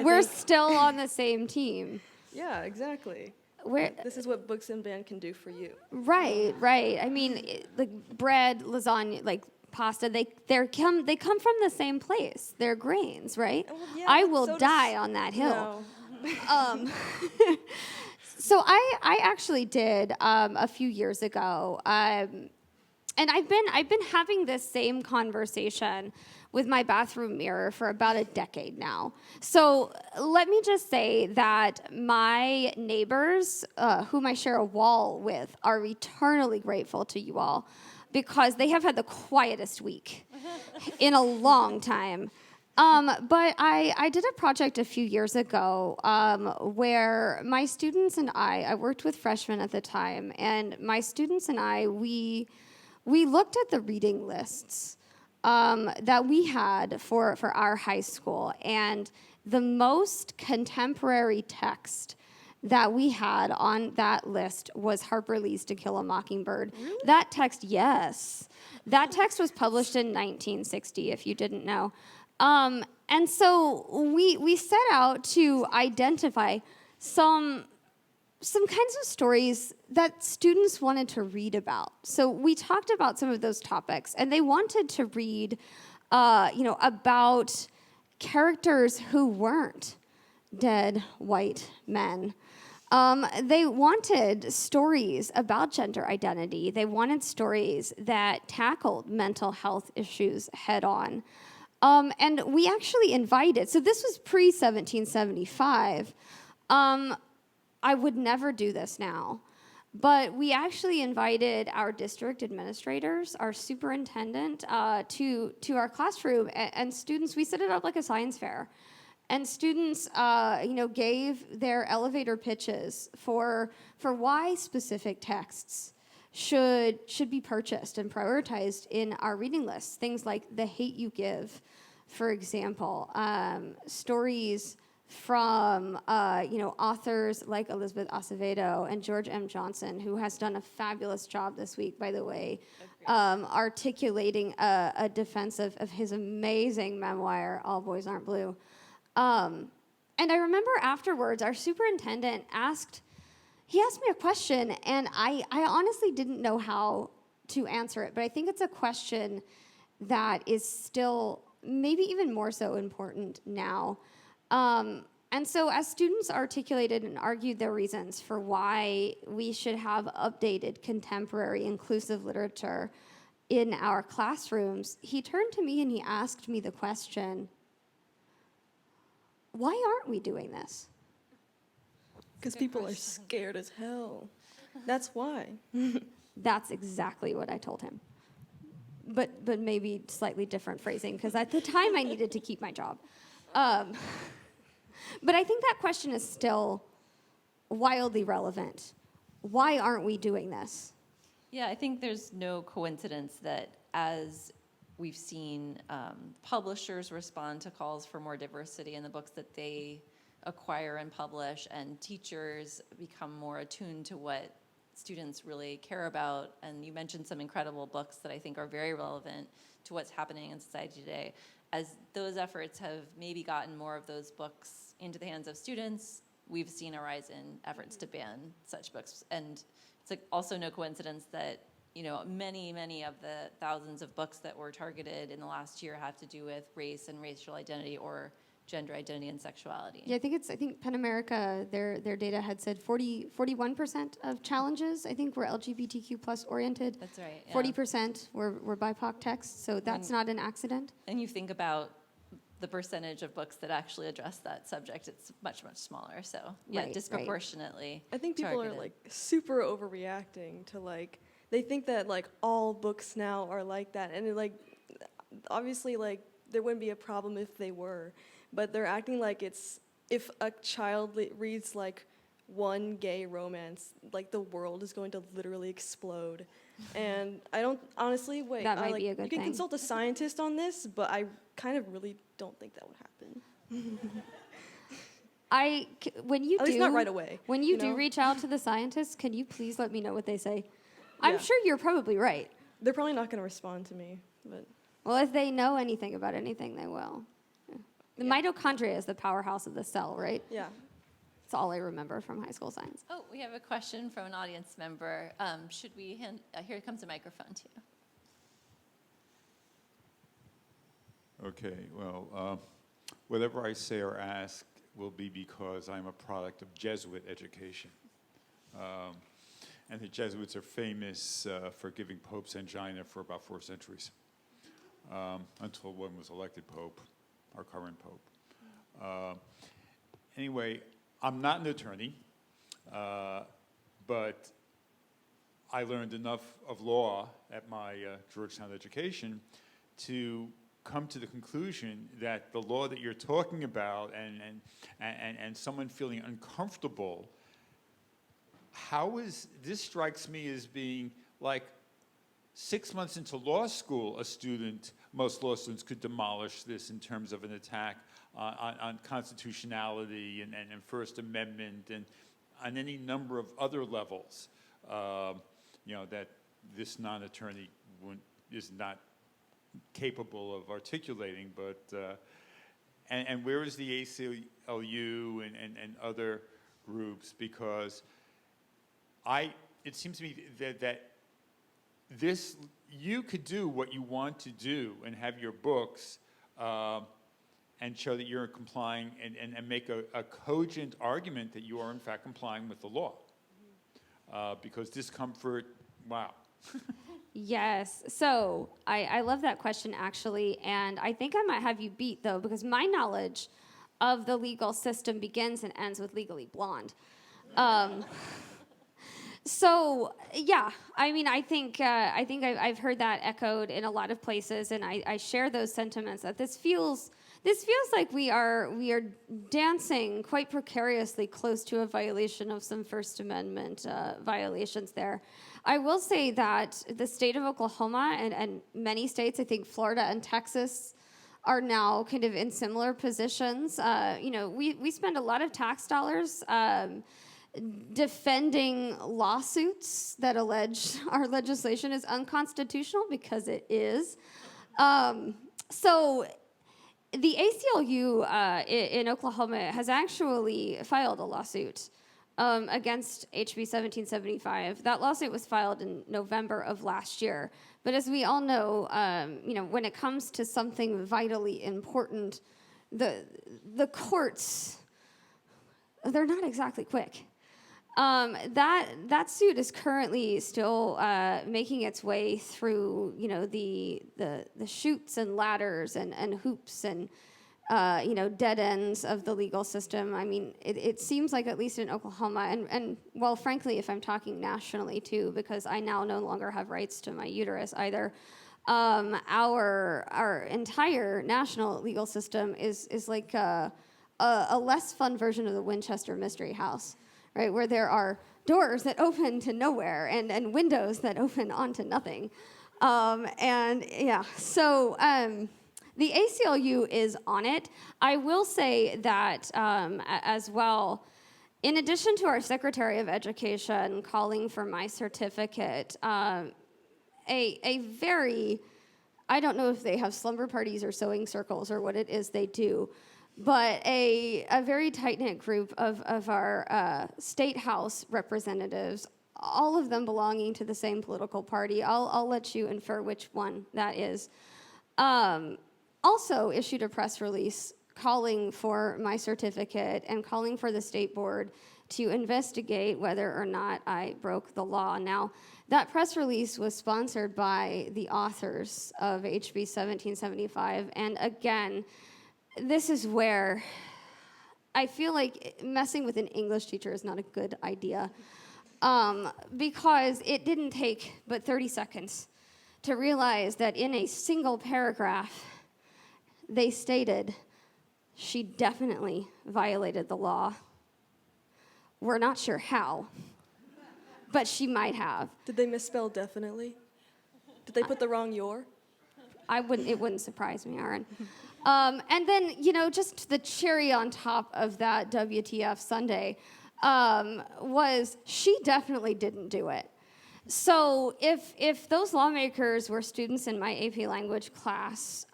We're still on the same team. yeah, exactly. We're, This is what Books and Band can do for you. right. I mean, like bread, lasagna, like pasta, they come from the same place. They're grains, right? Well, yeah, I but will so does- die on that hill. No. So I actually did a few years ago, and I've been having this same conversation with my bathroom mirror for about a decade now. So let me just say that my neighbors, whom I share a wall with, are eternally grateful to you all because they have had the quietest week in a long time. But I did a project a few years ago where my students and I worked with freshmen at the time, and my students and I, we looked at the reading lists that we had for our high school, and the most contemporary text that we had on that list was Harper Lee's To Kill a Mockingbird. Really? That text, yes. That text was published in 1960, if you didn't know. And so we set out to identify some kinds of stories that students wanted to read about. So we talked about some of those topics, and they wanted to read, about characters who weren't dead white men. They wanted stories about gender identity. They wanted stories that tackled mental health issues head on. And we actually invited, so this was pre-1775. I would never do this now, but we actually invited our district administrators, our superintendent, to our classroom, and students, we set it up like a science fair. And students, gave their elevator pitches for why specific texts should be purchased and prioritized in our reading lists. Things like The Hate You Give, for example, stories from authors like Elizabeth Acevedo and George M. Johnson, who has done a fabulous job this week, by the way, articulating a defense of his amazing memoir, All Boys Aren't Blue. And I remember afterwards, our superintendent asked me a question, and I honestly didn't know how to answer it, but I think it's a question that is still maybe even more so important now. And so as students articulated and argued their reasons for why we should have updated contemporary inclusive literature in our classrooms, he turned to me and he asked me the question, why aren't we doing this? Because people are scared as hell. That's why. That's exactly what I told him. But maybe slightly different phrasing, because at the time I needed to keep my job. But I think that question is still wildly relevant. Why aren't we doing this? Yeah, I think there's no coincidence that as we've seen publishers respond to calls for more diversity in the books that they acquire and publish, and teachers become more attuned to what students really care about. And you mentioned some incredible books that I think are very relevant to what's happening in society today. As those efforts have maybe gotten more of those books into the hands of students, we've seen a rise in efforts to ban such books. And it's like also no coincidence that many of the thousands of books that were targeted in the last year have to do with race and racial identity or gender identity and sexuality. Yeah, I think PEN America, their data had said 41% of challenges, I think, were LGBTQ plus oriented. That's right. Yeah. 40% were BIPOC texts, so that's not an accident. And you think about the percentage of books that actually address that subject, it's much, much smaller. So yeah, Right, disproportionately I think people targeted. are like super overreacting to like they think that like all books now are like that, and like obviously like there wouldn't be a problem if they were, but they're acting like it's if a child reads like one gay romance, like the world is going to literally explode. And I don't honestly wait. That might like, be a good you can thing. consult a scientist on this, but I kind of really don't think that would happen. When you At least not right away. When you know? do reach out to the scientists, can you please let me know what they say? I'm Yeah. sure you're probably right. They're probably not going to respond to me, but Well, if they know anything about anything, they will. Yeah. The mitochondria is the powerhouse of the cell, right? yeah. That's all I remember from high school science. Oh, we have a question from an audience member. Should we hand, here comes a microphone to you. Okay, well, whatever I say or ask will be because I'm a product of Jesuit education. And the Jesuits are famous for giving popes angina for about 4 centuries, until one was elected pope, our current pope. Anyway, I'm not an attorney, but I learned enough of law at my Georgetown education to come to the conclusion that the law that you're talking about and someone feeling uncomfortable, this strikes me as being like 6 months into law school, most law students could demolish this in terms of an attack on constitutionality and First Amendment and on any number of other levels, that this non-attorney is not capable of articulating. But and where is the ACLU and other groups? Because it seems to me that this, you could do what you want to do and have your books and show that you're complying and make a cogent argument that you are in fact complying with the law. Because discomfort, wow. Yes. So I love that question, actually. And I think I might have you beat, though, because my knowledge of the legal system begins and ends with Legally Blonde. So yeah, I mean, I think I've heard that echoed in a lot of places, and I share those sentiments that this feels like we are dancing quite precariously close to a violation of some First Amendment violations there. I will say that the state of Oklahoma and many states, I think Florida and Texas, are now kind of in similar positions. We spend a lot of tax dollars defending lawsuits that allege our legislation is unconstitutional, because it is. So the ACLU in Oklahoma has actually filed a lawsuit against HB 1775. That lawsuit was filed in November of last year. But as we all know, when it comes to something vitally important, the courts, they're not exactly quick. That suit is currently still making its way through, the chutes and ladders and hoops and dead ends of the legal system. I mean, it seems like, at least in Oklahoma, and well, frankly, if I'm talking nationally too, because I now no longer have rights to my uterus either. Our entire national legal system is like a less fun version of the Winchester Mystery House. Right, where there are doors that open to nowhere and windows that open onto nothing. So the ACLU is on it. I will say that as well, in addition to our Secretary of Education calling for my certificate, a very, I don't know if they have slumber parties or sewing circles or what it is they do, but a very tight-knit group of our state house representatives, all of them belonging to the same political party. I'll let you infer which one that is. Also issued a press release calling for my certificate and calling for the state board to investigate whether or not I broke the law. Now, that press release was sponsored by the authors of HB 1775, and again, this is where I feel like messing with an English teacher is not a good idea. because it didn't take but 30 seconds to realize that in a single paragraph, they stated she definitely violated the law. We're not sure how, but she might have. Did they misspell definitely? Did they put the wrong your? It wouldn't surprise me, Aaron. And then, just the cherry on top of that WTF Sunday was she definitely didn't do it. So if those lawmakers were students in my AP language class,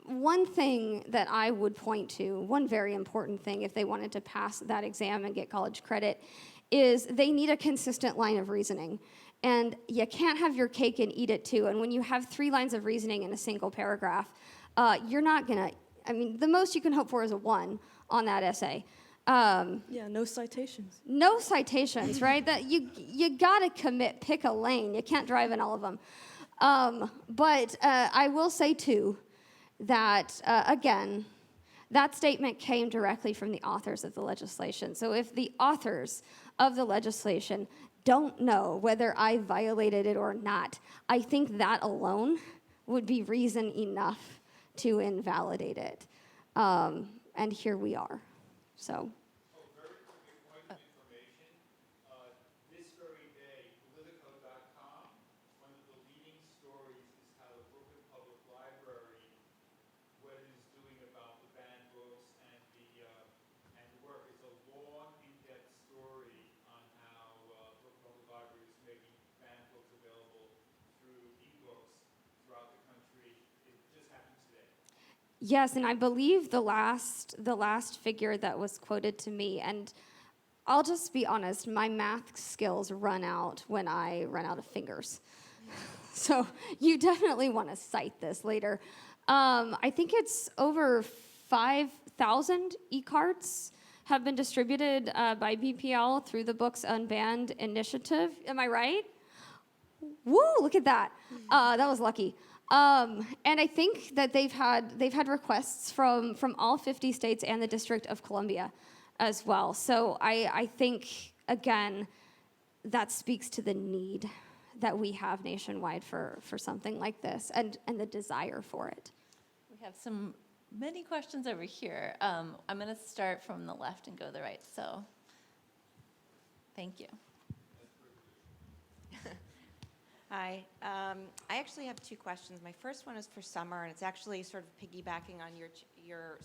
one thing that I would point to, one very important thing if they wanted to pass that exam and get college credit, is they need a consistent line of reasoning. And you can't have your cake and eat it too. And when you have 3 lines of reasoning in a single paragraph, you're not gonna, the most you can hope for is a 1 on that essay. Yeah, no citations. No citations, right? That you gotta commit, pick a lane. You can't drive in all of them. But I will say too that again, that statement came directly from the authors of the legislation. So if the authors of the legislation don't know whether I violated it or not, I think that alone would be reason enough to invalidate it. And here we are. So. Very quick point of information. This very day, Politico.com, one of the leading stories is how the Brooklyn Public Library, what it is doing about the banned books and the work. It's a long, in-depth story on how Brooklyn Public Library is making banned books available through e-books throughout the country. It just happened today. Yes, and I believe the last figure that was quoted to me, and I'll just be honest, my math skills run out when I run out of fingers. So you definitely want to cite this later. I think it's over 5,000 e-cards have been distributed by BPL through the Books Unbanned initiative. Am I right? Woo, look at that. That was lucky. And I think that they've had requests from all 50 states and the District of Columbia as well. So I think, again, that speaks to the need that we have nationwide for something like this and the desire for it. We have many questions over here. I'm going to start from the left and go to the right. So thank you. Hi. I actually have 2 questions. My first one is for Summer, and it's actually sort of piggybacking on your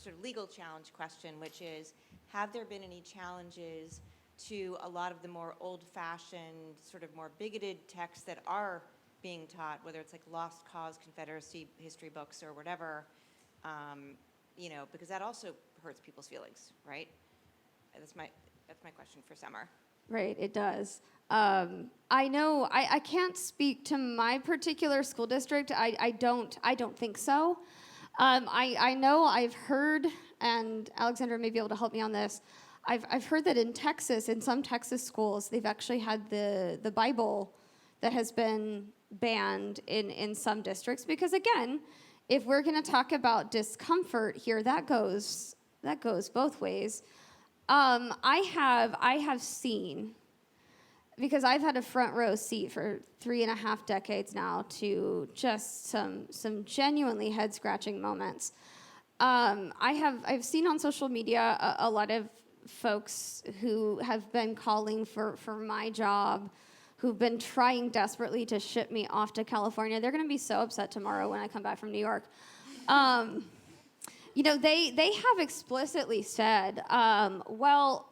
sort of legal challenge question, which is, have there been any challenges to a lot of the more old-fashioned, sort of more bigoted texts that are being taught, whether it's like Lost Cause, Confederacy history books, or whatever, because that also hurts people's feelings, right? That's my question for Summer. Right, it does. I know I can't speak to my particular school district. I don't think so. I know I've heard, and Alexandra may be able to help me on this. I've heard that in Texas, in some Texas schools, they've actually had the Bible that has been banned in some districts because, again, if we're going to talk about discomfort here, that goes both ways. I have seen, because I've had a front row seat for 3.5 decades now to just some genuinely head scratching moments. I've seen on social media a lot of folks who have been calling for my job, who've been trying desperately to ship me off to California. They're going to be so upset tomorrow when I come back from New York. They have explicitly said, well,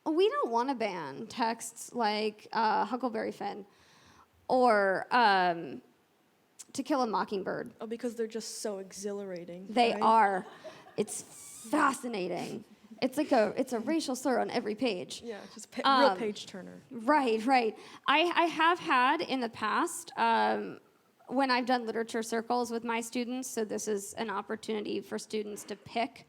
we don't want to ban texts like Huckleberry Finn or To Kill a Mockingbird. Oh, because they're just so exhilarating. They right? are. It's fascinating. It's like it's a racial slur on every page. Yeah, just real page turner. Right. I have had in the past when I've done literature circles with my students, so this is an opportunity for students to pick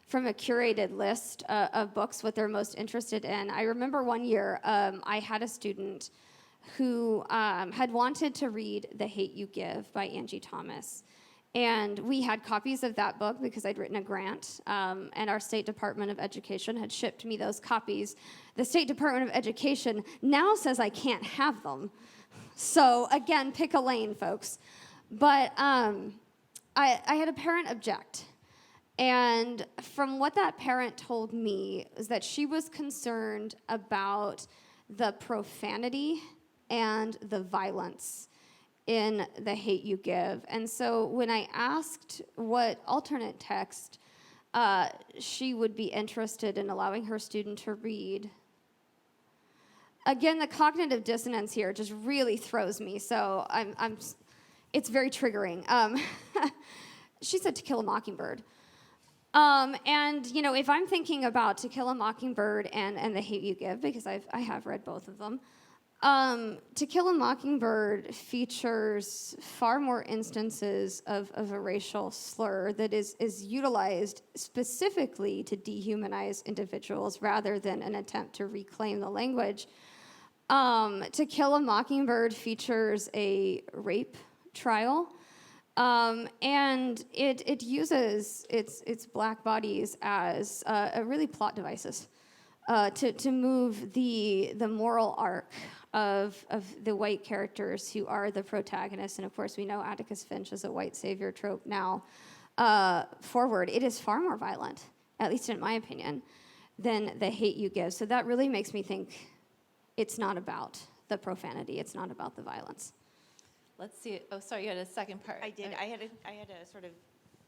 from a curated list of books what they're most interested in. I remember one year I had a student who had wanted to read The Hate U Give by Angie Thomas. And we had copies of that book because I'd written a grant, and our State Department of Education had shipped me those copies. The State Department of Education now says I can't have them. So again, pick a lane, folks. But I had a parent object. And from what that parent told me is that she was concerned about the profanity and the violence in The Hate U Give. And so when I asked what alternate text she would be interested in allowing her student to read, again, the cognitive dissonance here just really throws me. So it's very triggering. She said To Kill a Mockingbird. And, you know, if I'm thinking about To Kill a Mockingbird and The Hate U Give, because I have read both of them, To Kill a Mockingbird features far more instances of a racial slur that is utilized specifically to dehumanize individuals rather than an attempt to reclaim the language. To Kill a Mockingbird features a rape trial, and it uses its black bodies as a really plot devices to move the moral arc of the white characters who are the protagonists, and of course we know Atticus Finch is a white savior trope now, forward. It is far more violent, at least in my opinion, than The Hate U Give. So that really makes me think it's not about the profanity, it's not about the violence. Let's see. Oh, sorry, you had a second part. I did. I had a sort of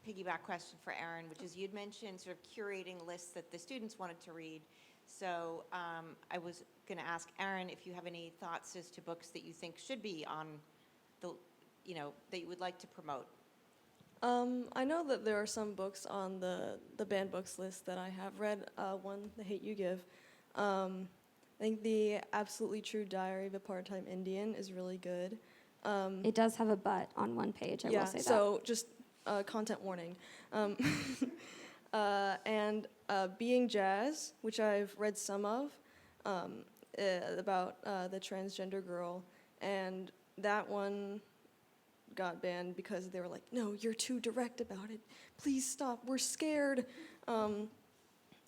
piggyback question for Erin, which is you'd mentioned sort of curating lists that the students wanted to read. So I was going to ask Erin if you have any thoughts as to books that you think should be on the, you know, that you would like to promote. I know that there are some books on the banned books list that I have read. One, The Hate U Give. I think The Absolutely True Diary of a Part-Time Indian is really good. It does have a but on one page, I will say that. So just content warning. And Being Jazz, which I've read some of, about the transgender girl, and that one got banned because they were like, no, you're too direct about it. Please stop, we're scared.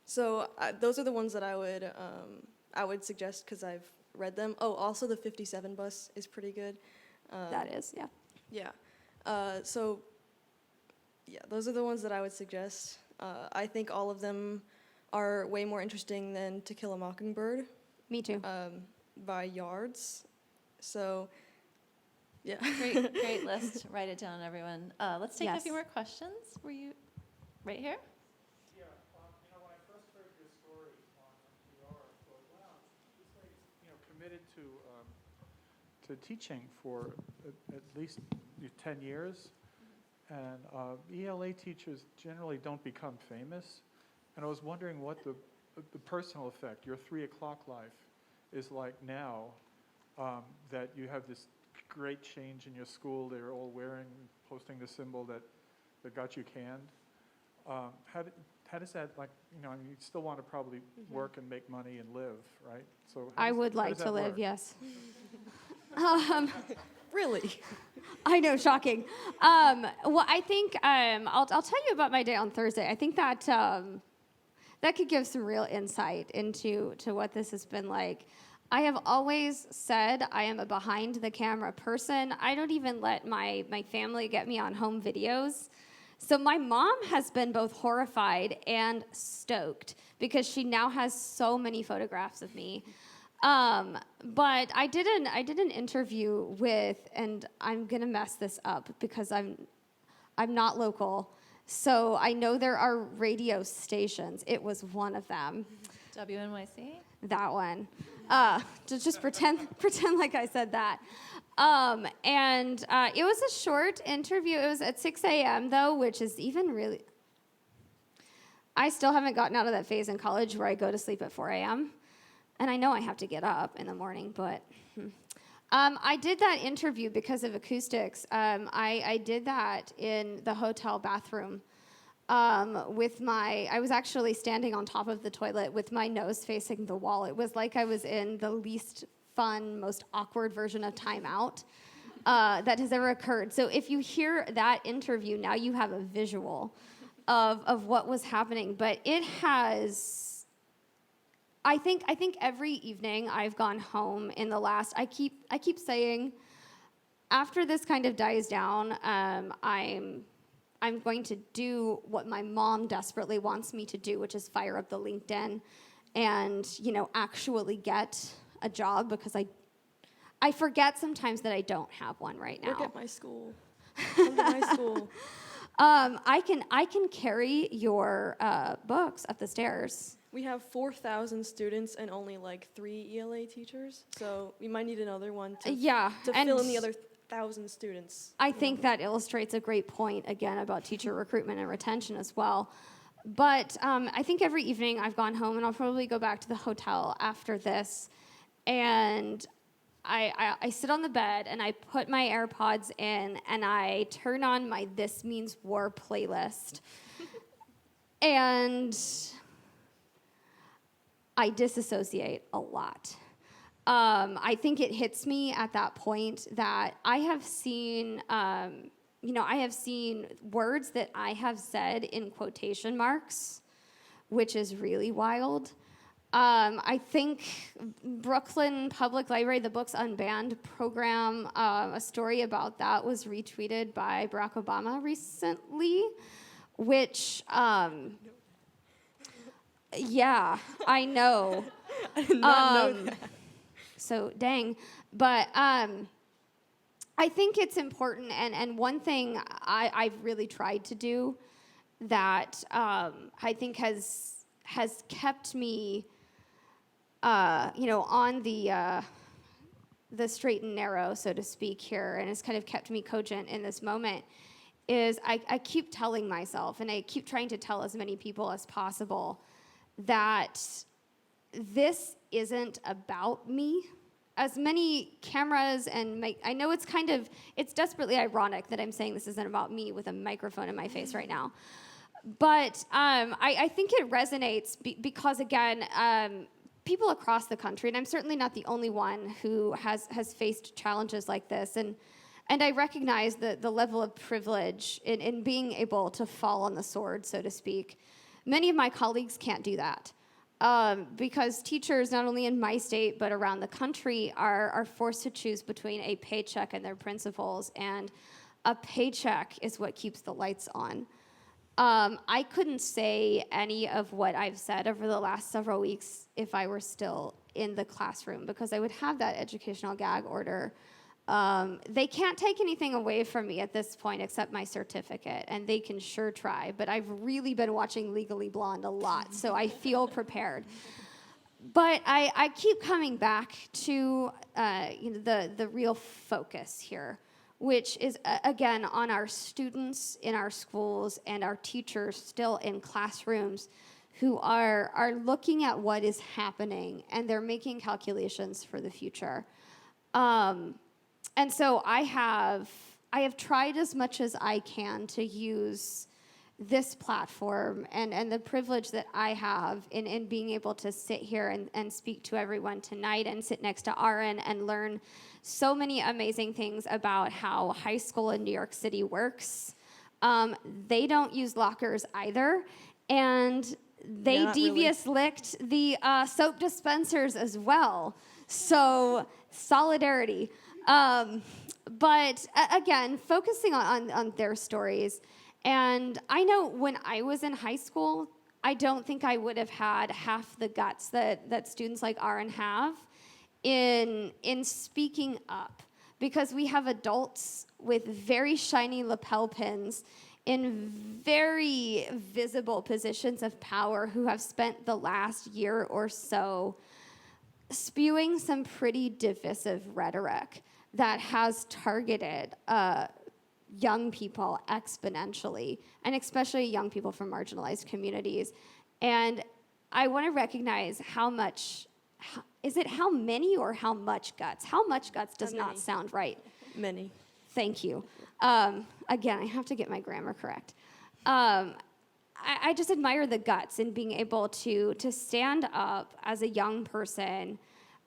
So those are the ones that I would suggest because I've read them. Oh, also the 57 Bus is pretty good. That is, yeah. Yeah. So, yeah, those are the ones that I would suggest. I think all of them are way more interesting than To Kill a Mockingbird. Me too. By yards. So, yeah. Great list. Write it down, everyone. Let's take a Yes. few more questions. Were you right here? Yeah, you know, when I first heard your story on NPR, I thought, wow, this lady's, you know, committed to teaching for at least 10 years. And ELA teachers generally don't become famous. And I was wondering what the personal effect, your 3 o'clock life, is like now that you have this great change in your school. They're all posting the symbol that got you canned. How does that, like, you know, you still want to probably work and make money and live, right? So I would how like does to that live, work? yes. Really? I know, shocking. Well, I think I'll tell you about my day on Thursday. I think that that could give some real insight into what this has been like. I have always said I am a behind the camera person. I don't even let my family get me on home videos. So my mom has been both horrified and stoked because she now has so many photographs of me. But I did an interview with, and I'm gonna mess this up because I'm not local, so I know there are radio stations. It was one of them. WNYC? That one. Just pretend like I said that. And it was a short interview. It was at 6 a.m. though, which is even really. I still haven't gotten out of that phase in college where I go to sleep at 4 a.m. And I know I have to get up in the morning, but I did that interview because of acoustics. I did that in the hotel bathroom I was actually standing on top of the toilet with my nose facing the wall. It was like I was in the least fun, most awkward version of Time Out. that has ever occurred. So if you hear that interview, now you have a visual of what was happening. But it has, I think every evening I've gone home in the last, I keep saying, after this kind of dies down, I'm going to do what my mom desperately wants me to do, which is fire up the LinkedIn and, actually get a job, because I forget sometimes that I don't have one right now. Work at my school. Come to my school. I can carry your books up the stairs. We have 4,000 students and only like 3 ELA teachers, so we might need another one to fill in the other 1,000 students. I think that illustrates a great point, again, about teacher recruitment and retention as well. But I think every evening I've gone home, and I'll probably go back to the hotel after this, and I sit on the bed, and I put my AirPods in, and I turn on my This Means War playlist, and I disassociate a lot. I think it hits me at that point that I have seen, I have seen words that I have said in quotation marks, which is really wild. I think Brooklyn Public Library, the Books Unbanned program, a story about that was retweeted by Barack Obama recently, which, yeah, I know. I did not know that. So dang. But I think it's important, and one thing I've really tried to do that I think has kept me, on the straight and narrow, so to speak, here, and has kind of kept me cogent in this moment, is I keep telling myself, and I keep trying to tell as many people as possible, that this isn't about me. As many cameras and I know it's desperately ironic that I'm saying this isn't about me with a microphone in my face right now. But I think it resonates because, again, people across the country, and I'm certainly not the only one who has faced challenges like this, and I recognize the level of privilege in being able to fall on the sword, so to speak. Many of my colleagues can't do that. Because teachers, not only in my state, but around the country, are forced to choose between a paycheck and their principles, and a paycheck is what keeps the lights on. I couldn't say any of what I've said over the last several weeks if I were still in the classroom, because I would have that educational gag order. They can't take anything away from me at this point except my certificate, and they can sure try, but I've really been watching Legally Blonde a lot, so I feel prepared. But I keep coming back to the real focus here, which is, again, on our students in our schools and our teachers still in classrooms who are looking at what is happening, and they're making calculations for the future. And so I have tried as much as I can to use this platform and the privilege that I have in being able to sit here and speak to everyone tonight, and sit next to Aaron and learn so many amazing things about how high school in New York City works. They don't use lockers either, and they licked the soap dispensers as well. So solidarity. But again, focusing on their stories. And I know when I was in high school, I don't think I would have had half the guts that students like Aaron have in speaking up, because we have adults with very shiny lapel pins in very visible positions of power who have spent the last year or so spewing some pretty divisive rhetoric that has targeted young people exponentially, and especially young people from marginalized communities. And I want to recognize how many or how much guts? How much guts does not sound right. Many. Thank you. Again, I have to get my grammar correct. I just admire the guts in being able to stand up as a young person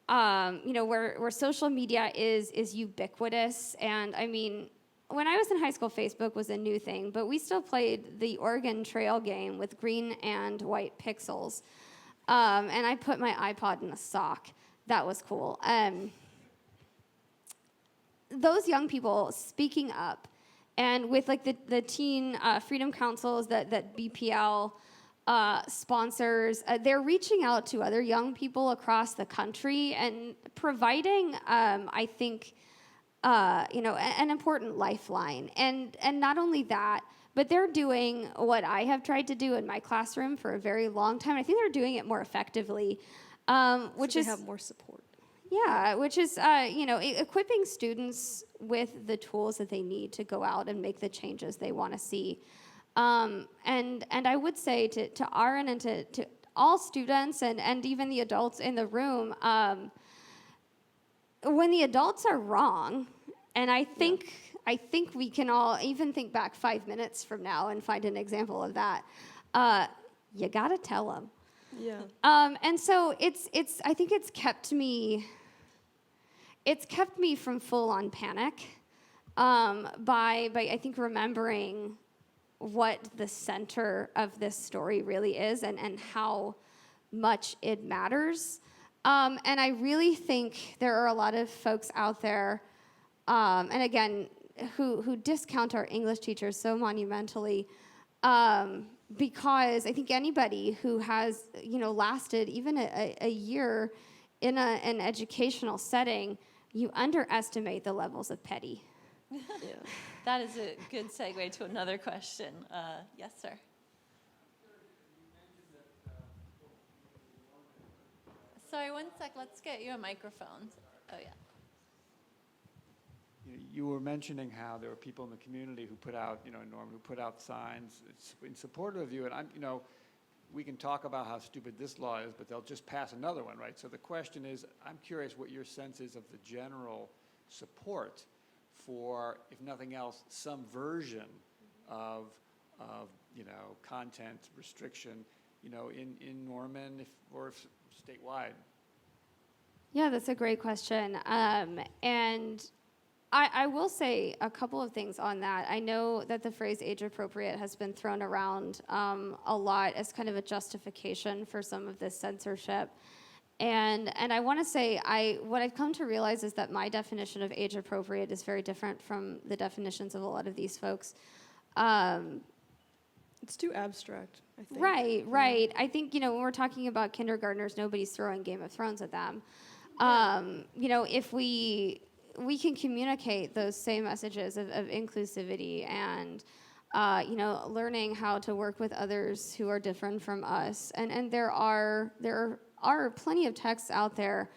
where social media is ubiquitous. And I mean, when I was in high school, Facebook was a new thing, but we still played the Oregon Trail game with green and white pixels. And I put my iPod in a sock. That was cool. Those young people speaking up, and with like the teen freedom councils that BPL sponsors, they're reaching out to other young people across the country and providing, I think, an important lifeline. And not only that, but they're doing what I have tried to do in my classroom for a very long time. I think they're doing it more effectively, which so is they have more support. yeah, which is equipping students with the tools that they need to go out and make the changes they want to see. And I would say to Aaron and to all students and even the adults in the room, when the adults are wrong, and I think we can all even think back 5 minutes from now and find an example of that. You gotta tell them. Yeah. And so I think it's kept me from full-on panic by I think remembering what the center of this story really is and how much it matters. And I really think there are a lot of folks out there, and again, who discount our English teachers so monumentally, because I think anybody who has lasted even a year in an educational setting, you underestimate the levels of petty. Yeah. That is a good segue to another question. Yes, sir. Sorry, one sec. Let's get you a microphone. Oh, yeah. You were mentioning how there were people in the community who put out, Norm, who put out signs in support of you. And we can talk about how stupid this law is, but they'll just pass another one, right? So the question is, I'm curious what your sense is of the general support for, if nothing else, some version of content restriction, in Norman or statewide. Yeah, that's a great question. And I will say a couple of things on that. I know that the phrase age appropriate has been thrown around a lot as kind of a justification for some of this censorship. And I want to say what I've come to realize is that my definition of age appropriate is very different from the definitions of a lot of these folks. It's too abstract, I think. Right. I think, when we're talking about kindergartners, nobody's throwing Game of Thrones at them. If we can communicate those same messages of inclusivity and, learning how to work with others who are different from us. And there are plenty of texts out there,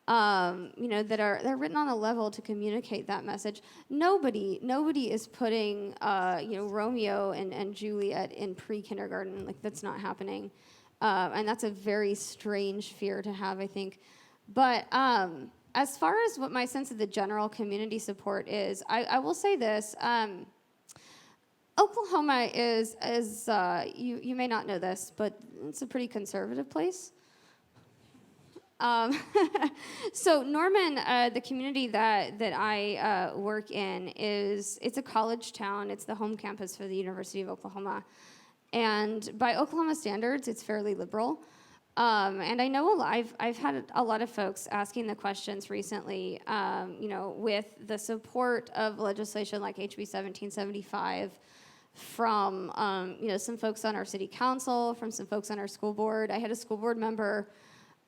they're written on a level to communicate that message. Nobody is putting, Romeo and Juliet in pre-kindergarten. Like, that's not happening. And that's a very strange fear to have, I think. But as far as what my sense of the general community support is, I will say this. Oklahoma is you may not know this, but it's a pretty conservative place. So Norman, the community that I work in it's a college town. It's the home campus for the University of Oklahoma. And by Oklahoma standards, it's fairly liberal. And I know I've had a lot of folks asking the questions recently, with the support of legislation like HB 1775 from, some folks on our city council, from some folks on our school board. I had a school board member,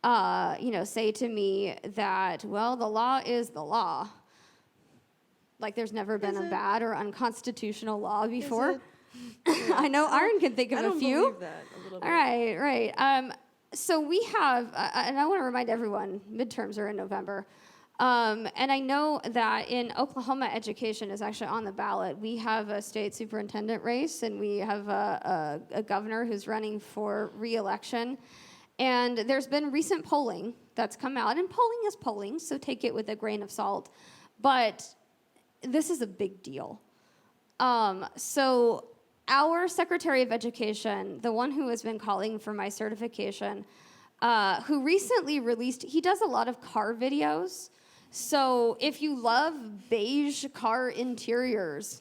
say to me that, well, the law is the law. Like there's never been a bad or unconstitutional law before. I know Aaron can think of a few. I don't believe that a little bit. All right. So we have, and I want to remind everyone, midterms are in November. And I know that in Oklahoma, education is actually on the ballot. We have a state superintendent race, and we have a governor who's running for re-election. And there's been recent polling that's come out, and polling is polling, so take it with a grain of salt. But this is a big deal. So our Secretary of Education, the one who has been calling for my certification, who recently released, he does a lot of car videos. So if you love beige car interiors,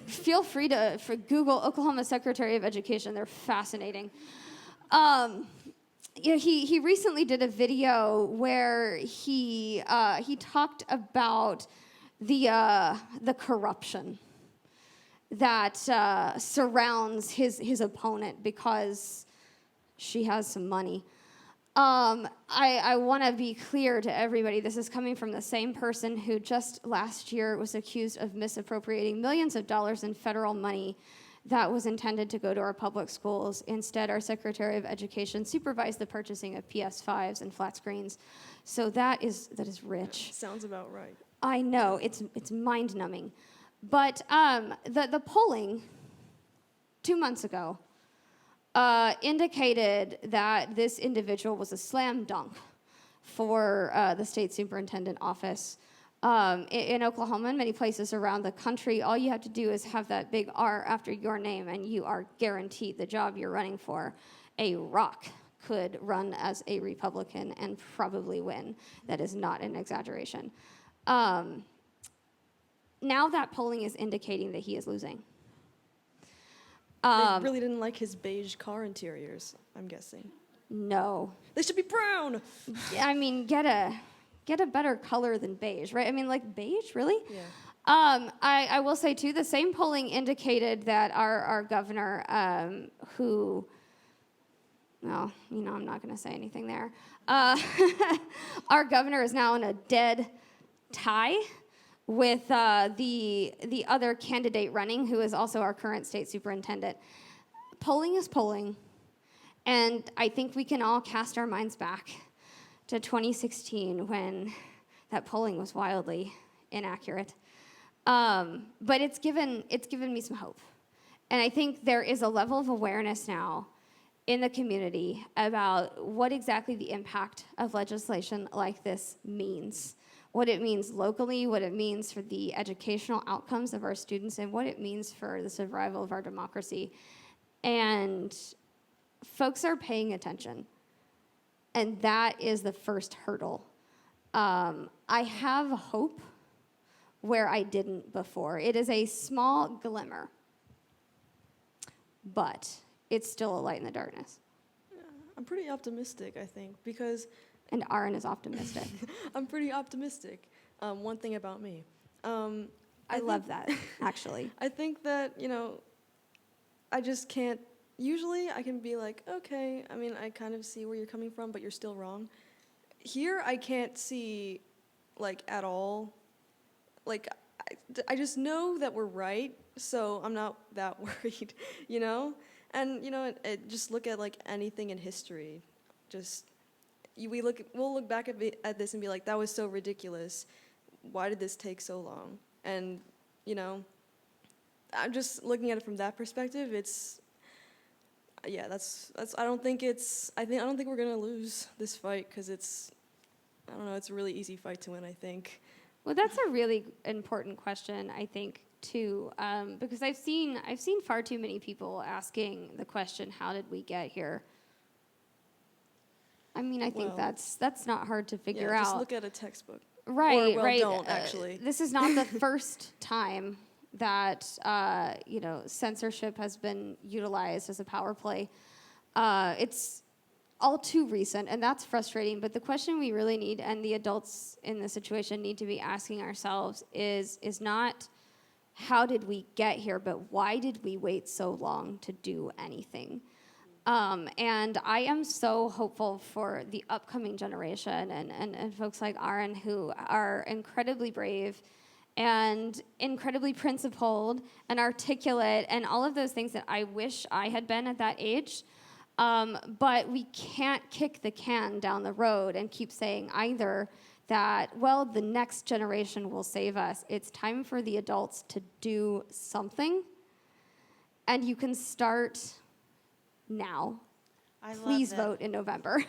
feel free to Google Oklahoma Secretary of Education. They're fascinating. He recently did a video where he talked about the corruption that surrounds his opponent because she has some money. I want to be clear to everybody, this is coming from the same person who just last year was accused of misappropriating millions of dollars in federal money that was intended to go to our public schools. Instead, our Secretary of Education supervised the purchasing of PS5s and flat screens. So that is rich. Sounds about right. I know, it's mind-numbing. But the polling 2 months ago indicated that this individual was a slam dunk for the state superintendent office. In Oklahoma and many places around the country, all you have to do is have that big R after your name, and you are guaranteed the job you're running for. A rock could run as a Republican and probably win. That is not an exaggeration. Now that polling is indicating that he is losing. They really didn't like his beige car interiors, I'm guessing. No. They should be brown! I mean, get a better color than beige, right? I mean, like beige, really? Yeah. I will say, too, the same polling indicated that our governor, who, well, I'm not going to say anything there. Our governor is now in a dead tie with the other candidate running, who is also our current state superintendent. Polling is polling, and I think we can all cast our minds back to 2016 when that polling was wildly inaccurate. But it's given me some hope. And I think there is a level of awareness now in the community about what exactly the impact of legislation like this means. What it means locally, what it means for the educational outcomes of our students, and what it means for the survival of our democracy. And folks are paying attention. And that is the first hurdle. I have hope where I didn't before. It is a small glimmer, but it's still a light in the darkness. Yeah, I'm pretty optimistic, I think, because And Aaron is optimistic. I'm pretty optimistic. One thing about me. I love that, actually. I think that, I just can't. Usually I can be like, okay, I mean, I kind of see where you're coming from, but you're still wrong. Here I can't see, at all. I just know that we're right, so I'm not that worried, And, just look at, anything in history. We'll look back at this and be like, that was so ridiculous. Why did this take so long? And, I'm just looking at it from that perspective. I don't think we're gonna lose this fight because it's a really easy fight to win, I think. Well, that's a really important question, I think, too, because I've seen far too many people asking the question, how did we get here? I mean, I think that's not hard to figure out. Just look at a textbook. Right, right. Don't, actually. This is not the first time that, censorship has been utilized as a power play. It's all too recent, and that's frustrating. But the question we really need, and the adults in the situation need to be asking ourselves, is not how did we get here, but why did we wait so long to do anything? And I am so hopeful for the upcoming generation and folks like Aaron, who are incredibly brave and incredibly principled and articulate and all of those things that I wish I had been at that age. But we can't kick the can down the road and keep saying either that, well, the next generation will save us. It's time for the adults to do something. And you can start now. Please vote in November.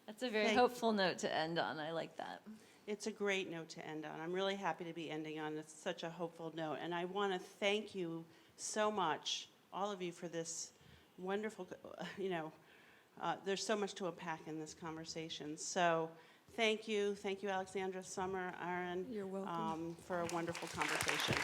That's a very hopeful note to end on. I like that. It's a great note to end on. I'm really happy to be ending on such a hopeful note. And I want to thank you so much, all of you, for this wonderful, there's so much to unpack in this conversation. So thank you, Alexandra, Summer, Aaron. You're welcome. For a wonderful conversation.